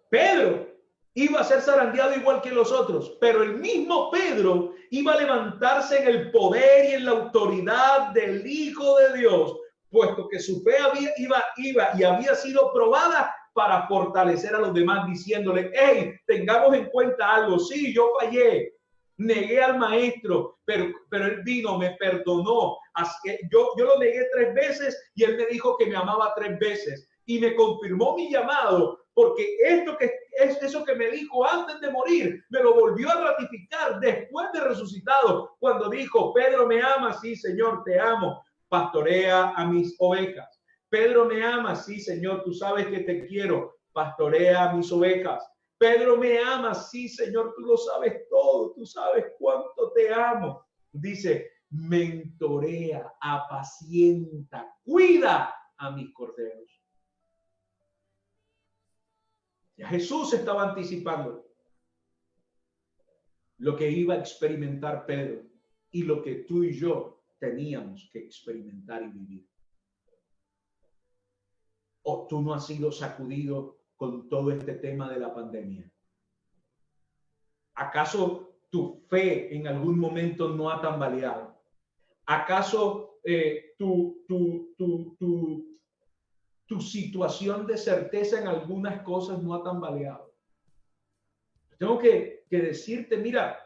Speaker 1: Pedro iba a ser zarandeado igual que los otros, pero el mismo Pedro iba a levantarse en el poder y en la autoridad del Hijo de Dios, puesto que su fe había sido probada para fortalecer a los demás, diciéndole: hey, tengamos en cuenta algo. Sí, yo fallé, negué al maestro, pero él vino, me perdonó. Yo lo negué 3 veces y él me dijo que me amaba 3 veces y me confirmó mi llamado, porque eso que me dijo antes de morir, me lo volvió a ratificar después de resucitado, cuando dijo: Pedro, ¿me amas? Sí, Señor, te amo. Pastorea a mis ovejas. Pedro, ¿me amas? Sí, Señor, tú sabes que te quiero. Pastorea a mis ovejas. Pedro, ¿me amas? Sí, Señor, tú lo sabes todo. Tú sabes cuánto te amo. Dice: mentorea, apacienta, cuida a mis corderos. Ya Jesús estaba anticipando lo que iba a experimentar Pedro y lo que tú y yo teníamos que experimentar y vivir. ¿O tú no has sido sacudido con todo este tema de la pandemia? ¿Acaso tu fe en algún momento no ha tambaleado? ¿Acaso tu situación de certeza en algunas cosas no ha tambaleado? Tengo que decirte, mira,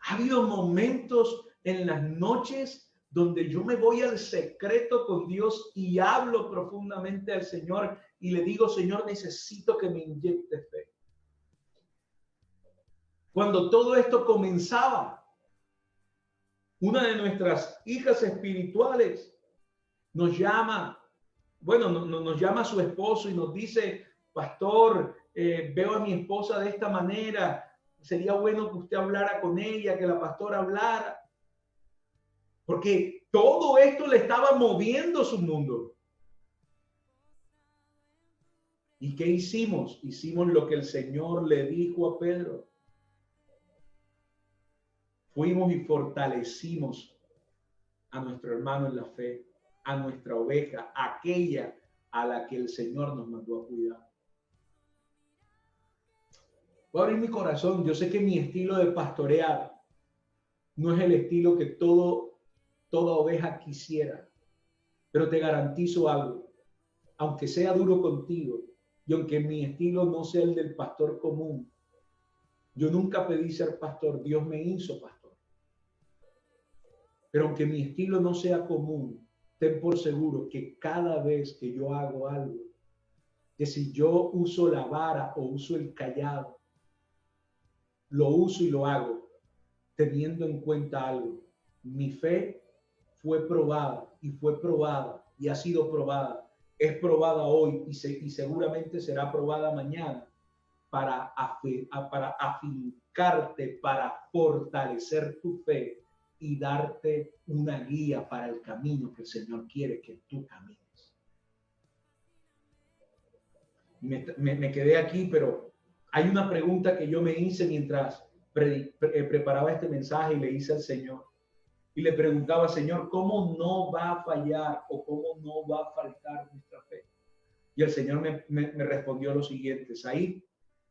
Speaker 1: ha habido momentos en las noches donde yo me voy al secreto con Dios y hablo profundamente al Señor y le digo: Señor, necesito que me inyecte fe. Cuando todo esto comenzaba, una de nuestras hijas espirituales nos llama, nos llama a su esposo y nos dice: pastor, veo a mi esposa de esta manera, sería bueno que usted hablara con ella, que la pastora hablara. Porque todo esto le estaba moviendo su mundo. ¿Y qué hicimos? Hicimos lo que el Señor le dijo a Pedro. Fuimos y fortalecimos a nuestro hermano en la fe, a nuestra oveja, aquella a la que el Señor nos mandó a cuidar. Voy a abrir mi corazón. Yo sé que mi estilo de pastorear no es el estilo que toda oveja quisiera, pero te garantizo algo: aunque sea duro contigo y aunque mi estilo no sea el del pastor común, Yo nunca pedí ser pastor, Dios me hizo pastor. Pero aunque mi estilo no sea común, ten por seguro que cada vez que yo hago algo, que si yo uso la vara o uso el cayado, lo uso y lo hago teniendo en cuenta algo. Mi fe fue probada y ha sido probada. Es probada hoy y seguramente será probada mañana para afincarte, para fortalecer tu fe y darte una guía para el camino que el Señor quiere que tú camines. Me quedé aquí, pero hay una pregunta que yo me hice mientras preparaba este mensaje y le hice al Señor. Y le preguntaba, Señor, ¿cómo no va a fallar o cómo no va a faltar nuestra fe? Y el Señor me respondió lo siguiente: ahí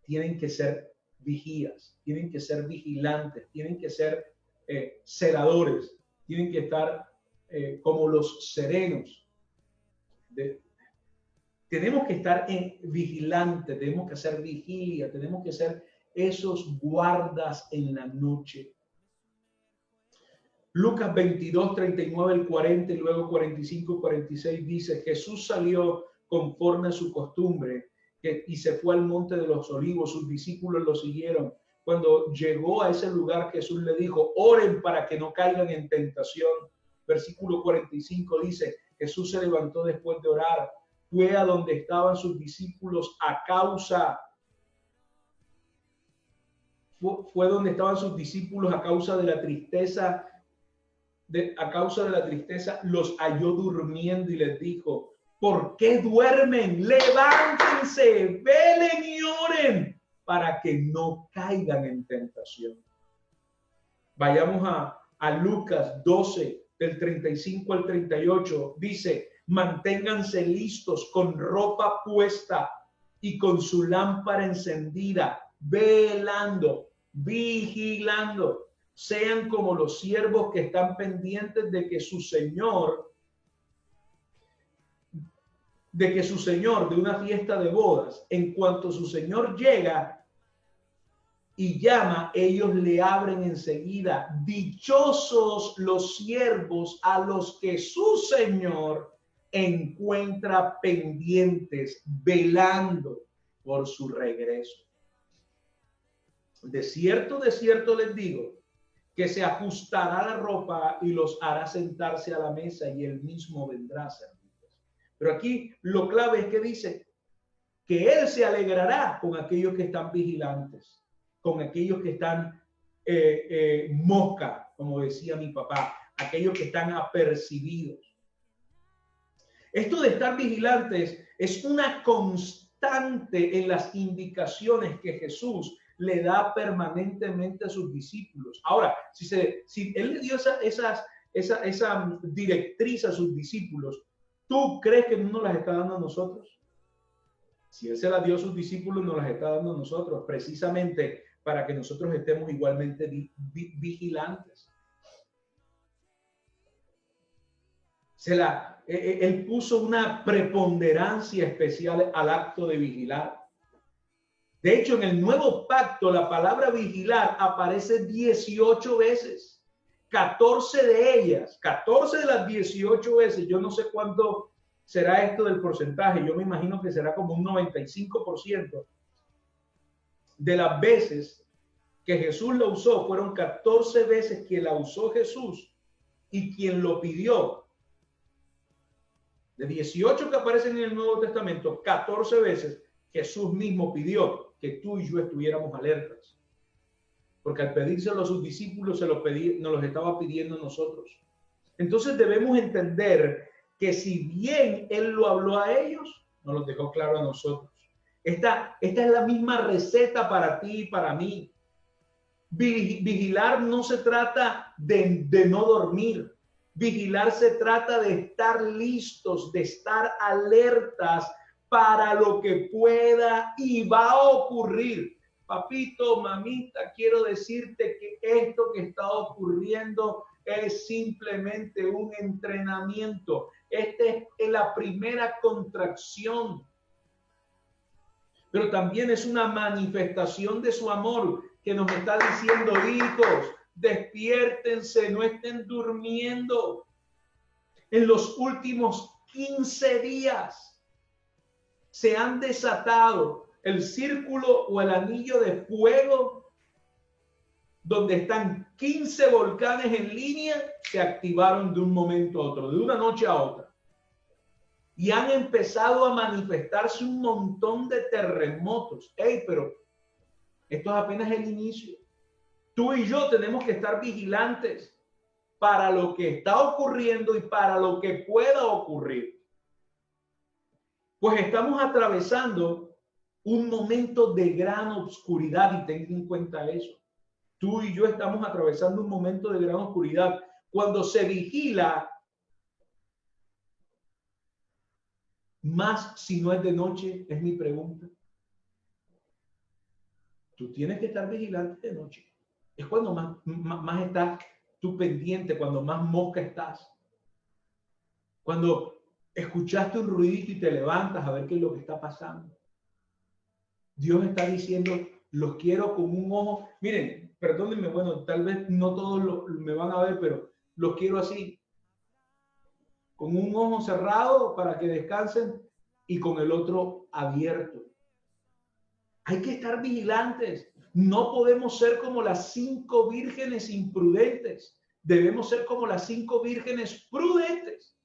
Speaker 1: tienen que ser vigías, tienen que ser vigilantes, tienen que ser celadores, tienen que estar como los serenos. Tenemos que estar vigilantes, tenemos que hacer vigilia, tenemos que ser esos guardas en la noche. Lucas 22, 39 al 40 y luego 45 y 46 dice: Jesús salió conforme a su costumbre y se fue al monte de los olivos. Sus discípulos lo siguieron. Cuando llegó a ese lugar, Jesús le dijo: oren para que no caigan en tentación. Versículo 45 dice: Jesús se levantó después de orar, fue a donde estaban sus discípulos a causa de la tristeza. A causa de la tristeza los halló durmiendo y les dijo: ¿por qué duermen? Levántense, velen y oren para que no caigan en tentación. Vayamos a Lucas 12 del 35 al 38. Dice: manténganse listos con ropa puesta y con su lámpara encendida, velando, vigilando. Sean como los siervos que están pendientes de que su señor de una fiesta de bodas, en cuanto su señor llega y llama, ellos le abren enseguida. Dichosos los siervos a los que su señor encuentra pendientes, velando por su regreso. De cierto les digo, que se ajustará la ropa y los hará sentarse a la mesa y él mismo vendrá a servirles. Pero aquí lo clave es que dice que él se alegrará con aquellos que están vigilantes, con aquellos que están mosca, como decía mi papá, aquellos que están apercibidos. Esto de estar vigilantes es una constante en las indicaciones que Jesús le da permanentemente a sus discípulos. Ahora, si él le dio esa directriz a sus discípulos, ¿tú crees que no nos las está dando a nosotros? Si él se las dio a sus discípulos, nos las está dando a nosotros, precisamente para que nosotros estemos igualmente vigilantes. Él puso una preponderancia especial al acto de vigilar. De hecho, en el nuevo pacto, la palabra vigilar aparece 18 veces. 14 de las 18 veces, yo no sé cuánto será esto del porcentaje, yo me imagino que será como un 95% de las veces que Jesús la usó, fueron 14 veces que la usó Jesús y quien lo pidió. De 18 que aparecen en el Nuevo Testamento, 14 veces Jesús mismo pidió que tú y yo estuviéramos alertas. Porque al pedírselo a sus discípulos, nos los estaba pidiendo a nosotros. Entonces debemos entender que si bien Él lo habló a ellos, nos lo dejó claro a nosotros. Esta es la misma receta para ti y para mí. Vigilar no se trata de no dormir. Vigilar se trata de estar listos, de estar alertas para lo que pueda y va a ocurrir. Papito, mamita, quiero decirte que esto que está ocurriendo es simplemente un entrenamiento. Esta es la primera contracción, pero también es una manifestación de su amor que nos está diciendo, hijos, despiértense, no estén durmiendo. En los últimos 15 días se han desatado el círculo o el anillo de fuego donde están 15 volcanes en línea, se activaron de un momento a otro, de una noche a otra. Y han empezado a manifestarse un montón de terremotos. Hey, pero esto es apenas el inicio. Tú y yo tenemos que estar vigilantes para lo que está ocurriendo y para lo que pueda ocurrir. Pues estamos atravesando un momento de gran oscuridad y ten en cuenta eso. Tú y yo estamos atravesando un momento de gran oscuridad. Cuando se vigila, más si no es de noche, es mi pregunta. Tú tienes que estar vigilante de noche. Es cuando más estás tú pendiente, cuando más mosca estás. Cuando escuchaste un ruidito y te levantas a ver qué es lo que está pasando. Dios está diciendo, los quiero con un ojo. Miren, perdónenme, bueno, tal vez no todos me van a ver, pero los quiero así. Con un ojo cerrado para que descansen y con el otro abierto. Hay que estar vigilantes. No podemos ser como las 5 vírgenes imprudentes. Debemos ser como las 5 vírgenes prudentes,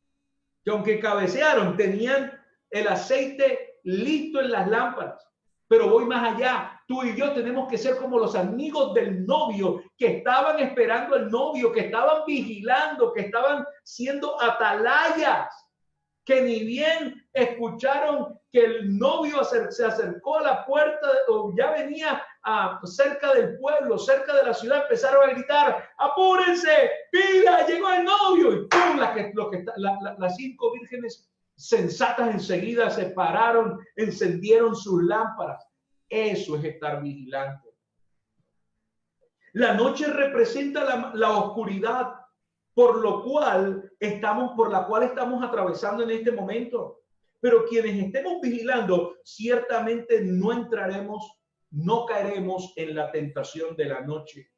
Speaker 1: que aunque cabecearon, tenían el aceite listo en las lámparas. Pero voy más allá. Tú y yo tenemos que ser como los amigos del novio, que estaban esperando al novio, que estaban vigilando, que estaban siendo atalayas, que ni bien escucharon que el novio se acercó a la puerta o ya venía cerca del pueblo, cerca de la ciudad, empezaron a gritar, apúrense, mira, llegó el novio. Y ¡pum! Las 5 vírgenes sensatas enseguida se pararon, encendieron sus lámparas. Eso es estar vigilante. La noche representa la oscuridad por la cual estamos atravesando en este momento. Pero quienes estemos vigilando, ciertamente no caeremos en la tentación de la noche,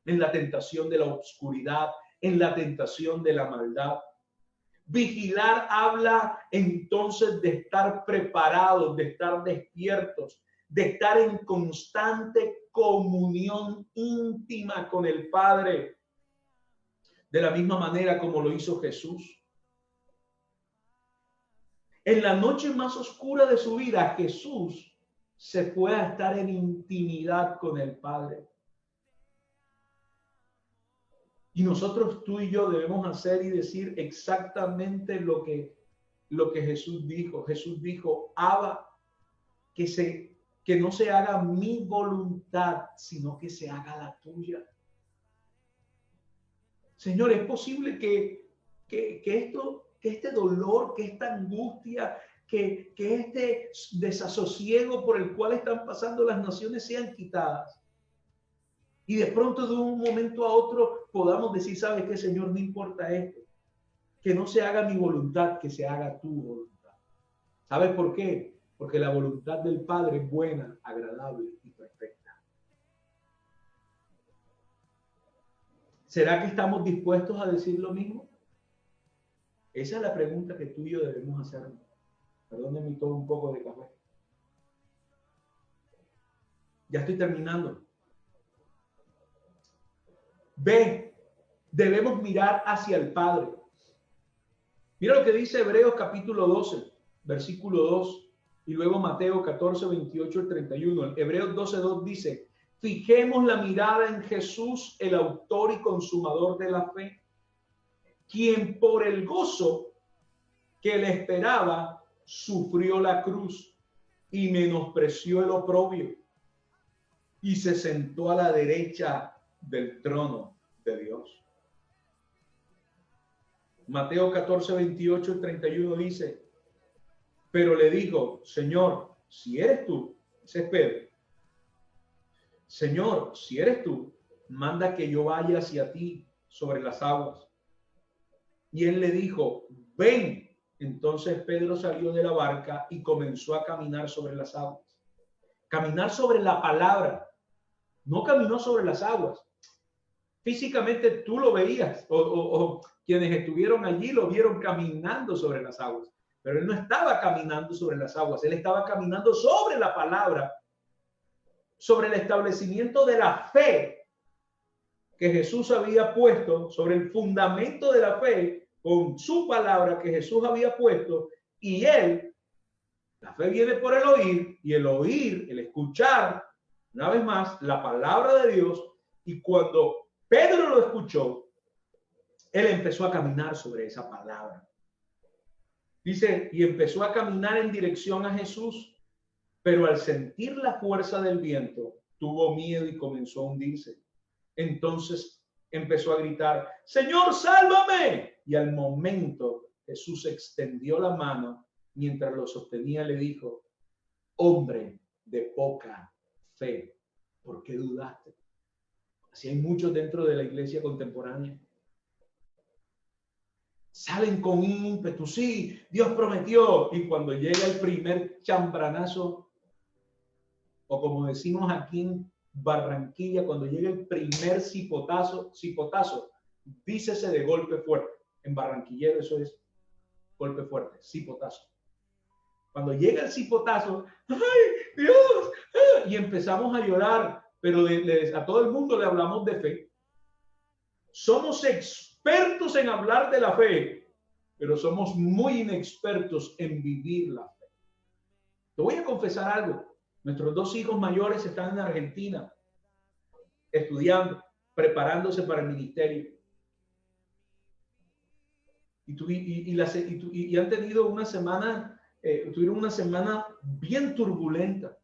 Speaker 1: en la tentación de la oscuridad, en la tentación de la maldad. Vigilar habla entonces de estar preparados, de estar despiertos, de estar en constante comunión íntima con el Padre, de la misma manera como lo hizo Jesús. En la noche más oscura de su vida, Jesús se fue a estar en intimidad con el Padre. Y nosotros, tú y yo, debemos hacer y decir exactamente lo que Jesús dijo. Jesús dijo, Abba, que no se haga mi voluntad, sino que se haga la tuya. Señor, es posible que este dolor, que esta angustia, que este desasosiego por el cual están pasando las naciones sean quitadas. Y de pronto, de un momento a otro, podamos decir, ¿sabes qué, Señor? No importa esto. Que no se haga mi voluntad, que se haga tu voluntad. ¿Sabes por qué? Porque la voluntad del Padre es buena, agradable y perfecta. ¿Será que estamos dispuestos a decir lo mismo? Esa es la pregunta que tú y yo debemos hacernos. Perdónenme todo un poco de café. Ya estoy terminando. B, debemos mirar hacia el Padre. Mira lo que dice Hebreos capítulo 12, versículo 2, y luego Mateo 14, 28 y 31. Hebreos 12, 2 dice, fijemos la mirada en Jesús, el autor y consumador de la fe, quien por el gozo que le esperaba sufrió la cruz y menospreció el oprobio y se sentó a la derecha del trono de Dios. Mateo 14, 28 y 31 dice, pero le dijo, Señor, si eres tú, ese es Pedro, Señor, si eres tú, manda que yo vaya hacia ti sobre las aguas. Y él le dijo, ven. Entonces Pedro salió de la barca y comenzó a caminar sobre las aguas. Caminar sobre la palabra. no caminó sobre las aguas. Físicamente tú lo veías, o quienes estuvieron allí lo vieron caminando sobre las aguas, pero él no estaba caminando sobre las aguas, él estaba caminando sobre la palabra, sobre el establecimiento de la fe que Jesús había puesto, sobre el fundamento de la fe con su palabra que Jesús había puesto. Y él, la fe viene por el oír, y el oír, el escuchar, una vez más, la palabra de Dios. Y cuando Pedro lo escuchó, él empezó a caminar sobre esa palabra. Dice, y empezó a caminar en dirección a Jesús, pero al sentir la fuerza del viento, tuvo miedo y comenzó a hundirse. Entonces empezó a gritar, Señor, sálvame. Y al momento Jesús extendió la mano mientras lo sostenía, le dijo, hombre de poca fe, ¿por qué dudaste? Así hay muchos dentro de la iglesia contemporánea. Salen con ímpetu, sí, Dios prometió. Y cuando llega el primer chambranazo, o como decimos aquí en Barranquilla, cuando llega el primer cipotazo, dícese de golpe fuerte. En barranquillero eso es golpe fuerte, cipotazo. Cuando llega el cipotazo, ¡ay, Dios! Y empezamos a llorar, pero a todo el mundo le hablamos de fe. Somos expertos en hablar de la fe, pero somos muy inexpertos en vivir la fe. Te voy a confesar algo. Nuestros dos hijos mayores están en Argentina, estudiando, preparándose para el ministerio. Y han tenido una semana, tuvieron una semana bien turbulenta.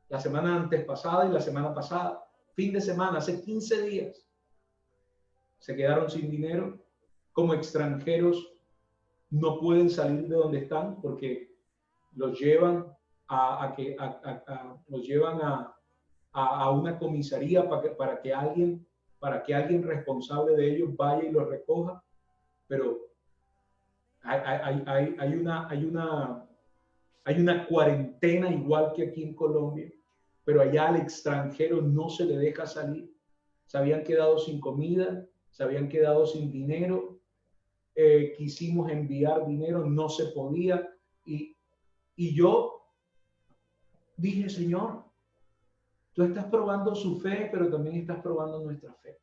Speaker 1: La semana antes pasada y la semana pasada, fin de semana, hace 15 días. Se quedaron sin dinero. Como extranjeros no pueden salir de donde están porque los llevan los llevan a una comisaría para que alguien responsable de ellos vaya y los recoja. Pero hay una cuarentena igual que aquí en Colombia, pero allá al extranjero no se le deja salir. Se habían quedado sin comida, se habían quedado sin dinero. Quisimos enviar dinero, no se podía. Y yo dije, Señor, tú estás probando su fe, pero también estás probando nuestra fe.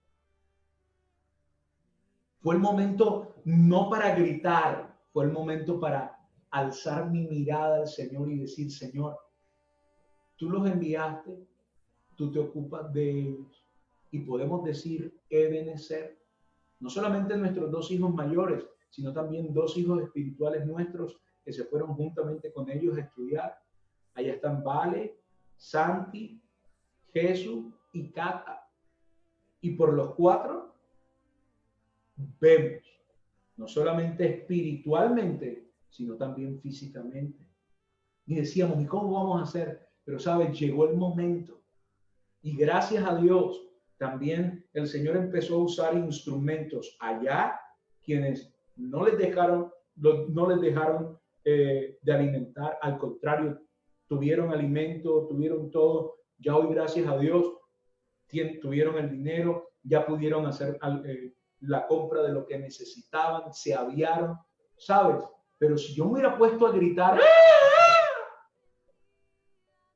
Speaker 1: Fue el momento no para gritar, fue el momento para alzar mi mirada al Señor y decir, Señor, tú los enviaste, tú te ocupas de ellos. Y podemos decir, Ebenezer, no solamente nuestros dos hijos mayores, sino también dos hijos espirituales nuestros que se fueron juntamente con ellos a estudiar. Allá están Vale, Santi, Jesús y Cata. Y por los cuatro vemos, no solamente espiritualmente, sino también físicamente. Y decíamos, ¿y cómo vamos a hacer? Pero sabes, llegó el momento. Y gracias a Dios, también el Señor empezó a usar instrumentos allá, quienes no les dejaron de alimentar, al contrario, tuvieron alimento, tuvieron todo. Ya hoy, gracias a Dios, tuvieron el dinero, ya pudieron hacer la compra de lo que necesitaban, se aviaron, ¿sabes? Pero si yo me hubiera puesto a gritar,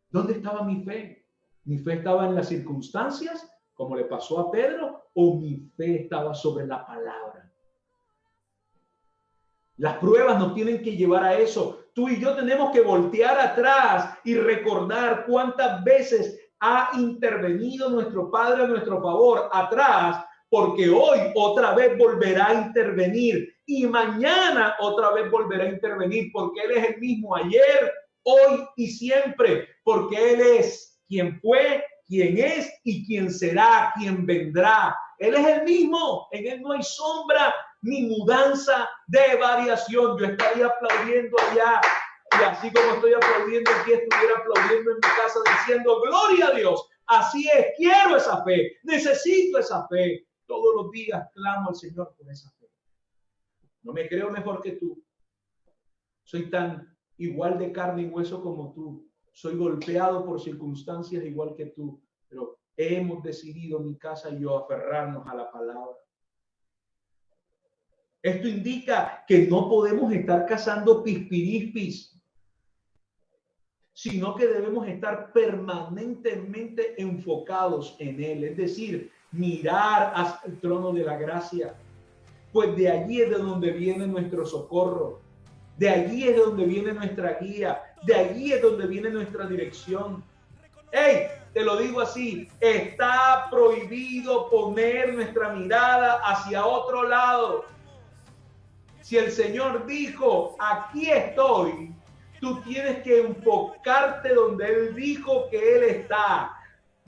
Speaker 1: ¿dónde estaba mi fe? ¿Mi fe estaba en las circunstancias, como le pasó a Pedro, o mi fe estaba sobre la palabra? Las pruebas nos tienen que llevar a eso. Tú y yo tenemos que voltear atrás y recordar cuántas veces ha intervenido nuestro Padre a nuestro favor atrás, porque hoy otra vez volverá a intervenir y mañana otra vez volverá a intervenir, porque Él es el mismo ayer, hoy y siempre, porque Él es quien fue, quien es y quien será, quien vendrá. Él es el mismo, en Él no hay sombra ni mudanza de variación. Yo estaría aplaudiendo allá, y así como estoy aplaudiendo aquí, estuviera aplaudiendo en mi casa diciendo, gloria a Dios, así es, quiero esa fe, necesito esa fe. Todos los días clamo al Señor por esa fe. No me creo mejor que tú. Soy tan igual de carne y hueso como tú. Soy golpeado por circunstancias igual que tú. pero hemos decidido, mi casa y yo, aferrarnos a la palabra. Esto indica que no podemos estar cazando pispirispis, sino que debemos estar permanentemente enfocados en Él, es decir, mirar hacia el trono de la gracia, pues de allí es de donde viene nuestro socorro, de allí es de donde viene nuestra guía, de allí es donde viene nuestra dirección. ¡Hey! Te lo digo así, está prohibido poner nuestra mirada hacia otro lado. Si el Señor dijo, aquí estoy, tú tienes que enfocarte donde Él dijo que Él está.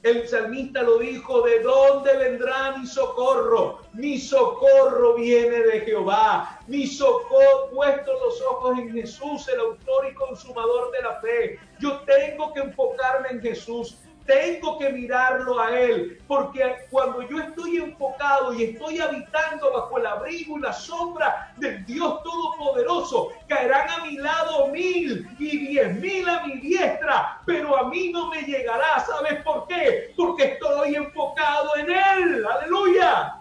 Speaker 1: El salmista lo dijo, ¿de dónde vendrá mi socorro? Mi socorro viene de Jehová. Mi socorro, puesto los ojos en Jesús, el autor y consumador de la fe. Yo tengo que enfocarme en Jesús. Tengo que mirarlo a Él, porque cuando yo estoy enfocado y estoy habitando bajo el abrigo y la sombra del Dios Todopoderoso, caerán a mi lado 1000 y 10,000 a mi diestra, pero a mí no me llegará. ¿Sabes por qué? Porque estoy enfocado en Él. ¡Aleluya!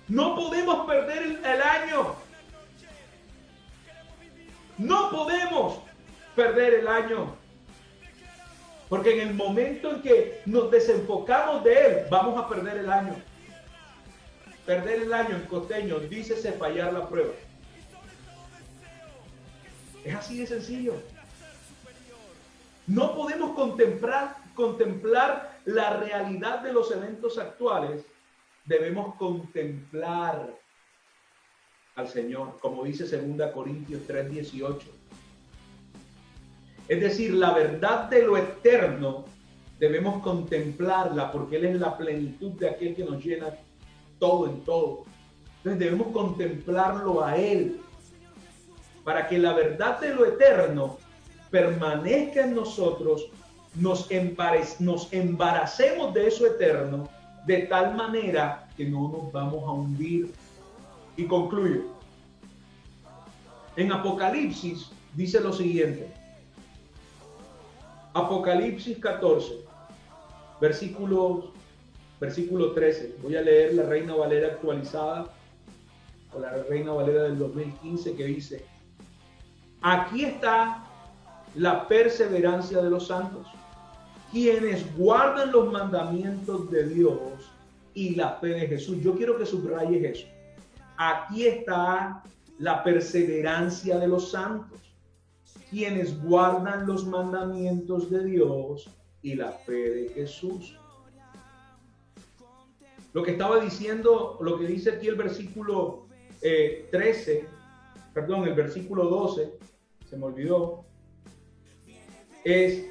Speaker 1: No podemos perder el año. No podemos perder el año. Porque en el momento en que nos desenfocamos de Él, vamos a perder el año. Perder el año en costeño, dícese fallar la prueba. Es así de sencillo. No podemos contemplar la realidad de los eventos actuales. Debemos contemplar al Señor, como dice 2 Corintios 3:18. Es decir, la verdad de lo eterno debemos contemplarla porque Él es la plenitud de aquel que nos llena todo en todo. Entonces debemos contemplarlo a Él para que la verdad de lo eterno permanezca en nosotros, nos embaracemos de eso eterno de tal manera que no nos vamos a hundir. Y concluyo. En Apocalipsis dice lo siguiente. Apocalipsis 14, versículo 13. Voy a leer la Reina Valera actualizada, o la Reina Valera del 2015, que dice: aquí está la perseverancia de los santos, quienes guardan los mandamientos de Dios y la fe de Jesús. Yo quiero que subrayes eso. Aquí está la perseverancia de los santos, quienes guardan los mandamientos de Dios y la fe de Jesús. Lo que estaba diciendo, lo que dice aquí el versículo el versículo 12, se me olvidó, es: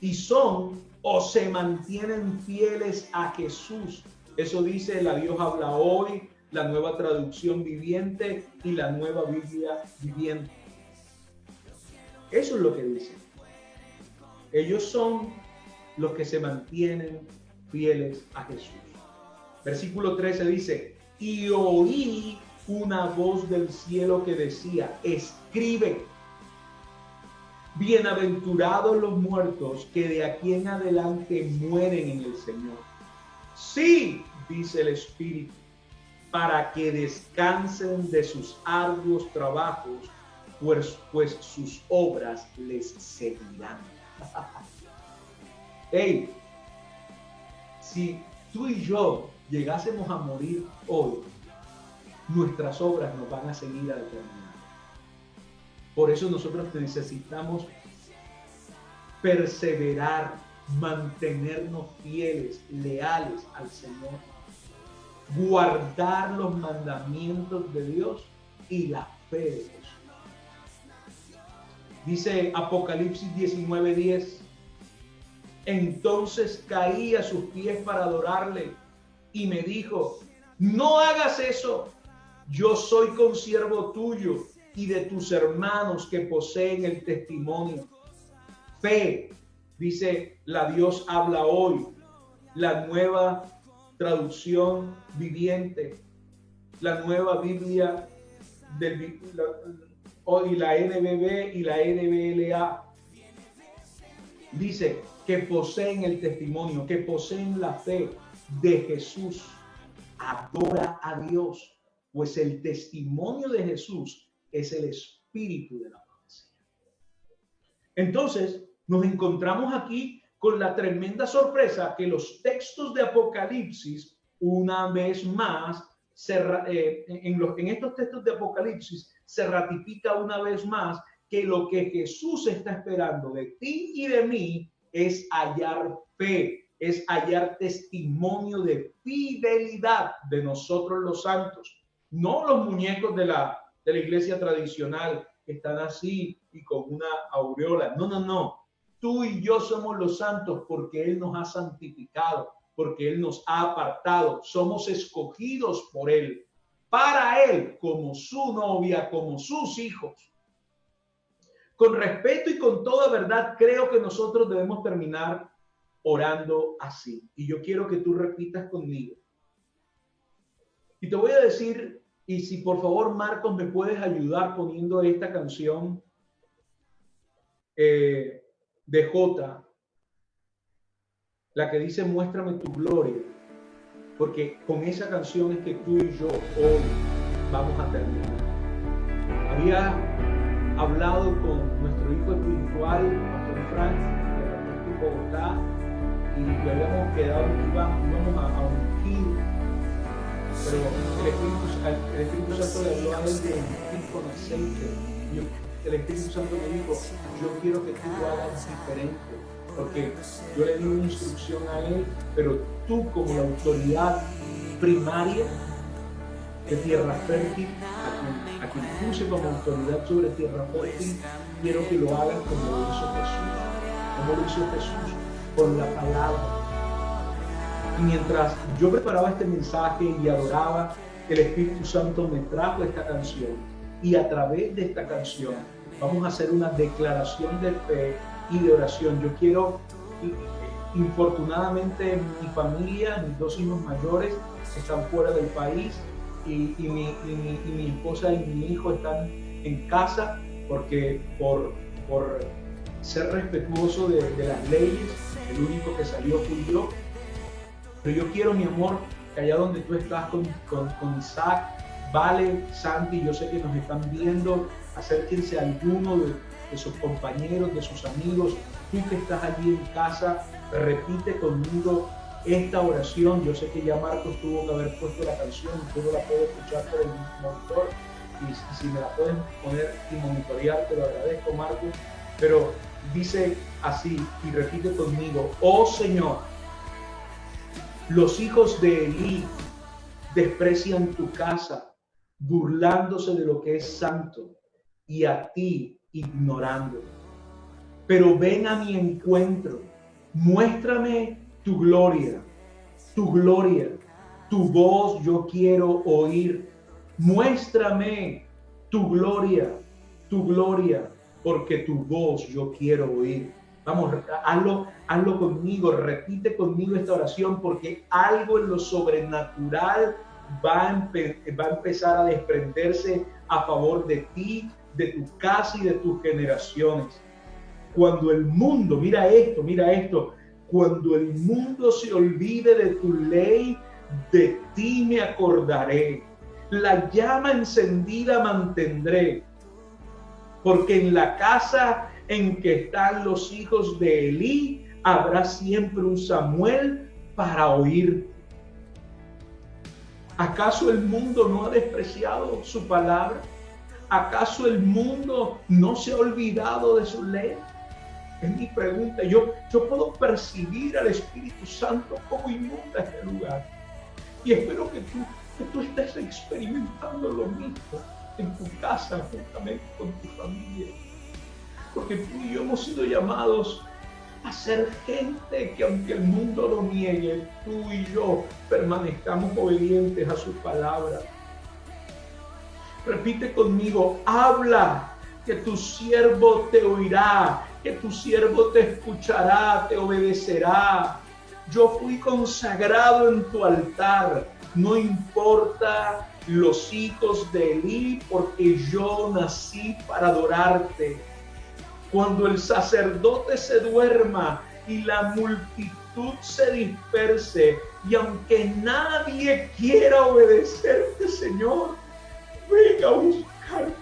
Speaker 1: y son o se mantienen fieles a Jesús. Eso dice la Dios habla hoy, la Nueva Traducción Viviente y la Nueva Biblia Viviente. Eso es lo que dice. Ellos son los que se mantienen fieles a Jesús. Versículo 13 dice: y oí una voz del cielo que decía: escribe, bienaventurados los muertos que de aquí en adelante mueren en el Señor. Sí, dice el Espíritu, para que descansen de sus arduos trabajos, pues sus obras les seguirán. Hey, si tú y yo llegásemos a morir hoy, nuestras obras nos van a seguir a determinar. Por eso nosotros necesitamos perseverar, mantenernos fieles, leales al Señor, guardar los mandamientos de Dios y la fe de Jesús. Dice Apocalipsis 19:10: entonces caí a sus pies para adorarle y me dijo: no hagas eso, yo soy consiervo tuyo y de tus hermanos que poseen el testimonio. Fe, dice la Dios habla hoy, la Nueva Traducción Viviente, la Nueva Biblia y la NBB y la NBLA. dice que poseen el testimonio, que poseen la fe de Jesús. Adora a Dios, pues el testimonio de Jesús es el espíritu de la profecía. Entonces, nos encontramos aquí con la tremenda sorpresa que los textos de Apocalipsis, una vez más, en estos textos de Apocalipsis, se ratifica una vez más que lo que Jesús está esperando de ti y de mí es hallar fe, es hallar testimonio de fidelidad de nosotros los santos, no los muñecos de la iglesia tradicional que están así y con una aureola. No, no, no. Tú y yo somos los santos porque Él nos ha santificado, porque Él nos ha apartado. Somos escogidos por Él, para Él, como su novia, como sus hijos. Con respeto y con toda verdad, creo que nosotros debemos terminar orando así. Y yo quiero que tú repitas conmigo. Y te voy a decir, y si por favor, Marcos, me puedes ayudar poniendo esta canción de Jota, la que dice muéstrame tu gloria, porque con esa canción es que tú y yo hoy vamos a terminar. Había hablado con nuestro hijo espiritual, Pastor Frank, de Bogotá, y le habíamos quedado que íbamos a ungir, pero el Espíritu Santo le habló a él de ungir con aceite. El Espíritu Santo me dijo, yo quiero que tú lo hagas diferente, porque yo le di una instrucción a él, pero tú como la autoridad primaria de tierra fértil, a quien puse como autoridad sobre tierra fértil, quiero que lo hagas como lo hizo Jesús, con la palabra. Y mientras yo preparaba este mensaje y adoraba, el Espíritu Santo me trajo esta canción, y a través de esta canción vamos a hacer una declaración de fe y de oración. Yo quiero, infortunadamente, mi familia, mis dos hijos mayores están fuera del país, y mi esposa y mi hijo están en casa porque por ser respetuoso de las leyes, el único que salió fui yo. Pero yo quiero, mi amor, que allá donde tú estás con Isaac, Vale, Santi, yo sé que nos están viendo, acérquense a alguno de sus compañeros, de sus amigos. Tú que estás allí en casa, repite conmigo esta oración. Yo sé que ya Marcos tuvo que haber puesto la canción, tú no la puedes escuchar por el monitor, y si me la pueden poner y monitorear, te lo agradezco, Marcos. Pero dice así, y repite conmigo: oh Señor, los hijos de Elí desprecian tu casa, burlándose de lo que es santo, y a ti ignorando. Pero ven a mi encuentro, muéstrame tu gloria, tu voz yo quiero oír. Muéstrame tu gloria, porque tu voz yo quiero oír. Vamos, hazlo conmigo, repite conmigo esta oración, porque algo en lo sobrenatural va a empezar a desprenderse a favor de ti, de tu casa y de tus generaciones. Cuando el mundo, mira esto, cuando el mundo se olvide de tu ley, de ti me acordaré. La llama encendida mantendré, porque en la casa en que están los hijos de Elí habrá siempre un Samuel para oír. ¿Acaso el mundo no ha despreciado su palabra? ¿Acaso el mundo no se ha olvidado de su ley? Es mi pregunta. Yo puedo percibir al Espíritu Santo como inunda este lugar. Y espero que tú estés experimentando lo mismo en tu casa, juntamente con tu familia. Porque tú y yo hemos sido llamados a ser gente que, aunque el mundo lo niegue, tú y yo permanezcamos obedientes a su palabra. Repite conmigo: habla, que tu siervo te oirá, que tu siervo te escuchará, te obedecerá. Yo fui consagrado en tu altar, no importa los hijos de Elí, porque yo nací para adorarte. Cuando el sacerdote se duerma y la multitud se disperse, y aunque nadie quiera obedecerte, Señor, ven a buscarme.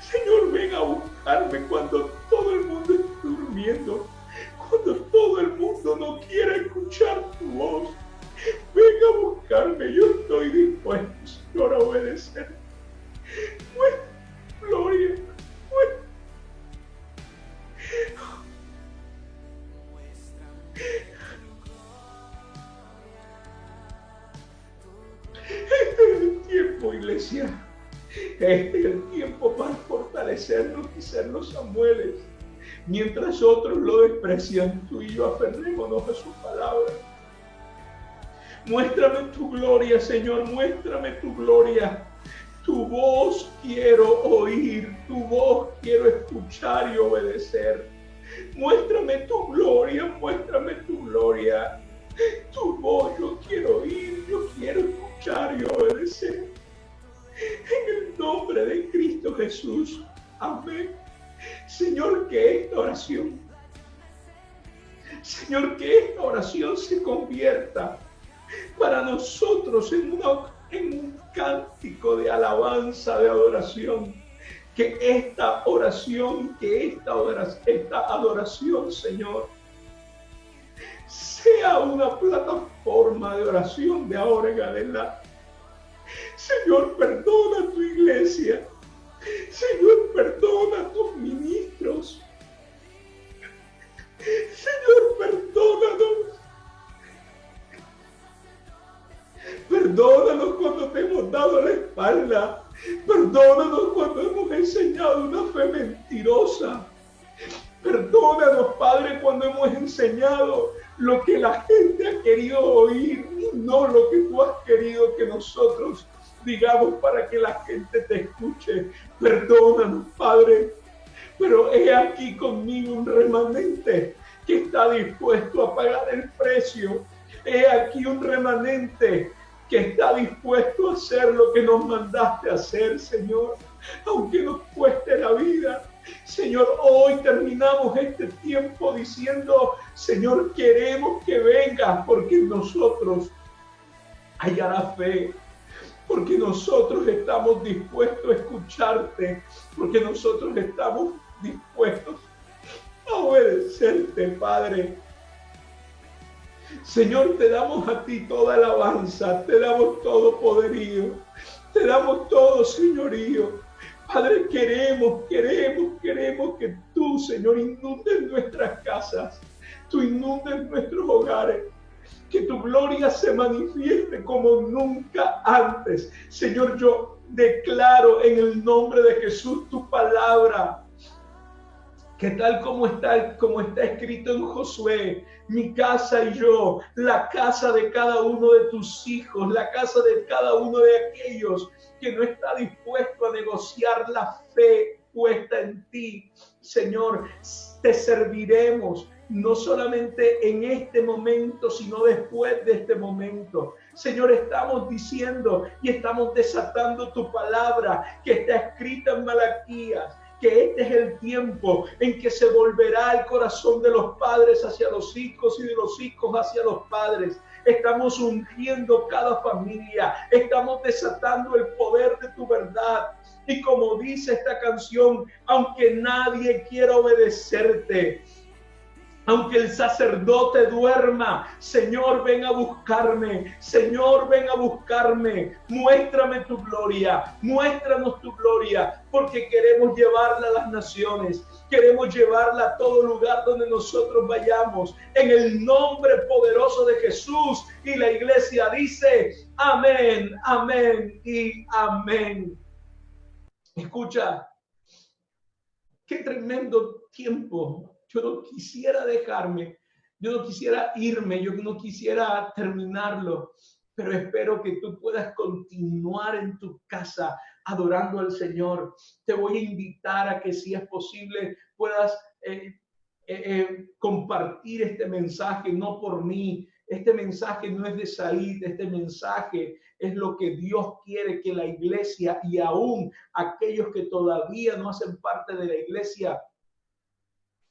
Speaker 1: Señor, ven a buscarme cuando todo el mundo está durmiendo, cuando todo el mundo no quiere escuchar tu voz. Ven a buscarme, yo estoy dispuesto, Señor, a obedecer. Muestra gloria, muestra. Este es el tiempo, iglesia. Este es el tiempo para fortalecernos y ser los Samueles. Mientras otros lo desprecian, tú y yo aferrémonos a su palabra. Muéstrame tu gloria, Señor, muéstrame tu gloria. Tu voz quiero oír, tu voz quiero escuchar y obedecer. Muéstrame tu gloria, muéstrame tu gloria. Tu voz yo quiero oír, yo quiero escuchar y obedecer. En el nombre de Cristo Jesús. Amén. Señor, que esta oración, Señor, que esta oración se convierta para nosotros en un cántico de alabanza, de adoración. Que esta oración, esta adoración, Señor, sea una plataforma de oración de ahora en adelante. Señor, perdona a tu iglesia. Señor, perdona a tus ministros. Señor, perdónanos. Perdónanos cuando te hemos dado la espalda. Perdónanos cuando hemos enseñado una fe mentirosa. Perdónanos, Padre, cuando hemos enseñado lo que la gente ha querido oír y no lo que tú has querido que nosotros digamos para que la gente te escuche. Perdónanos, Padre, pero he aquí conmigo un remanente que está dispuesto a pagar el precio. He aquí un remanente que está dispuesto a hacer lo que nos mandaste a hacer, Señor, aunque nos cueste la vida. Señor, hoy terminamos este tiempo diciendo, Señor, queremos que vengas porque en nosotros hallará fe, porque nosotros estamos dispuestos a escucharte, porque nosotros estamos dispuestos a obedecerte, Padre. Señor, te damos a ti toda alabanza, te damos todo poderío, te damos todo señorío. Padre, queremos que tú, Señor, inundes nuestras casas, tú inundes nuestros hogares, que tu gloria se manifieste como nunca antes. Señor, yo declaro en el nombre de Jesús tu palabra, que tal como está escrito en Josué, mi casa y yo, la casa de cada uno de tus hijos, la casa de cada uno de aquellos que no está dispuesto a negociar la fe puesta en ti. Señor, te serviremos no solamente en este momento, sino después de este momento. Señor, estamos diciendo y estamos desatando tu palabra que está escrita en Malaquías, que este es el tiempo en que se volverá el corazón de los padres hacia los hijos y de los hijos hacia los padres. Estamos ungiendo cada familia, estamos desatando el poder de tu verdad. Y como dice esta canción, aunque nadie quiera obedecerte, aunque el sacerdote duerma, Señor, ven a buscarme. Señor, ven a buscarme. Muéstrame tu gloria. Muéstranos tu gloria. Porque queremos llevarla a las naciones. Queremos llevarla a todo lugar donde nosotros vayamos. En el nombre poderoso de Jesús. Y la iglesia dice, amén, amén y amén. Escucha, qué tremendo tiempo. Yo no quisiera dejarme, yo no quisiera irme, yo no quisiera terminarlo, pero espero que tú puedas continuar en tu casa adorando al Señor. Te voy a invitar a que, si es posible, puedas compartir este mensaje, no por mí. Este mensaje no es de Said, este mensaje es lo que Dios quiere que la iglesia y aún aquellos que todavía no hacen parte de la iglesia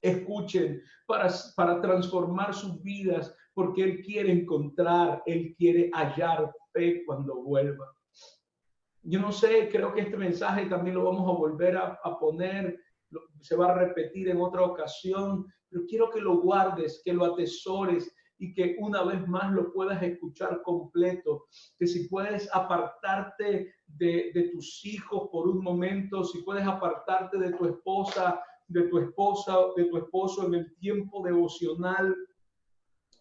Speaker 1: escuchen, para transformar sus vidas, porque Él quiere encontrar, Él quiere hallar fe cuando vuelva. Yo no sé, creo que este mensaje también lo vamos a volver a poner, se va a repetir en otra ocasión, pero quiero que lo guardes, que lo atesores y que una vez más lo puedas escuchar completo, que si puedes apartarte de tus hijos por un momento, si puedes apartarte de tu esposa, de tu esposo en el tiempo devocional,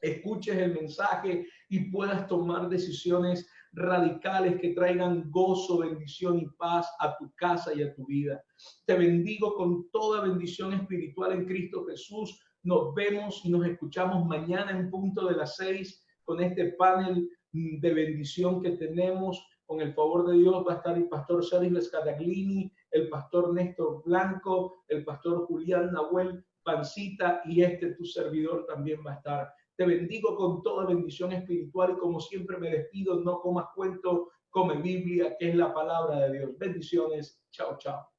Speaker 1: escuches el mensaje y puedas tomar decisiones radicales que traigan gozo, bendición y paz a tu casa y a tu vida. Te bendigo con toda bendición espiritual en Cristo Jesús. Nos vemos y nos escuchamos mañana en punto de las 6 con este panel de bendición que tenemos. Con el favor de Dios va a estar el pastor Sergio Scataglini, el pastor Néstor Blanco, el pastor Julián Nahuel Pancita y tu servidor también va a estar. Te bendigo con toda bendición espiritual y como siempre me despido, no comas cuento, come Biblia, que es la palabra de Dios. Bendiciones. Chao, chao.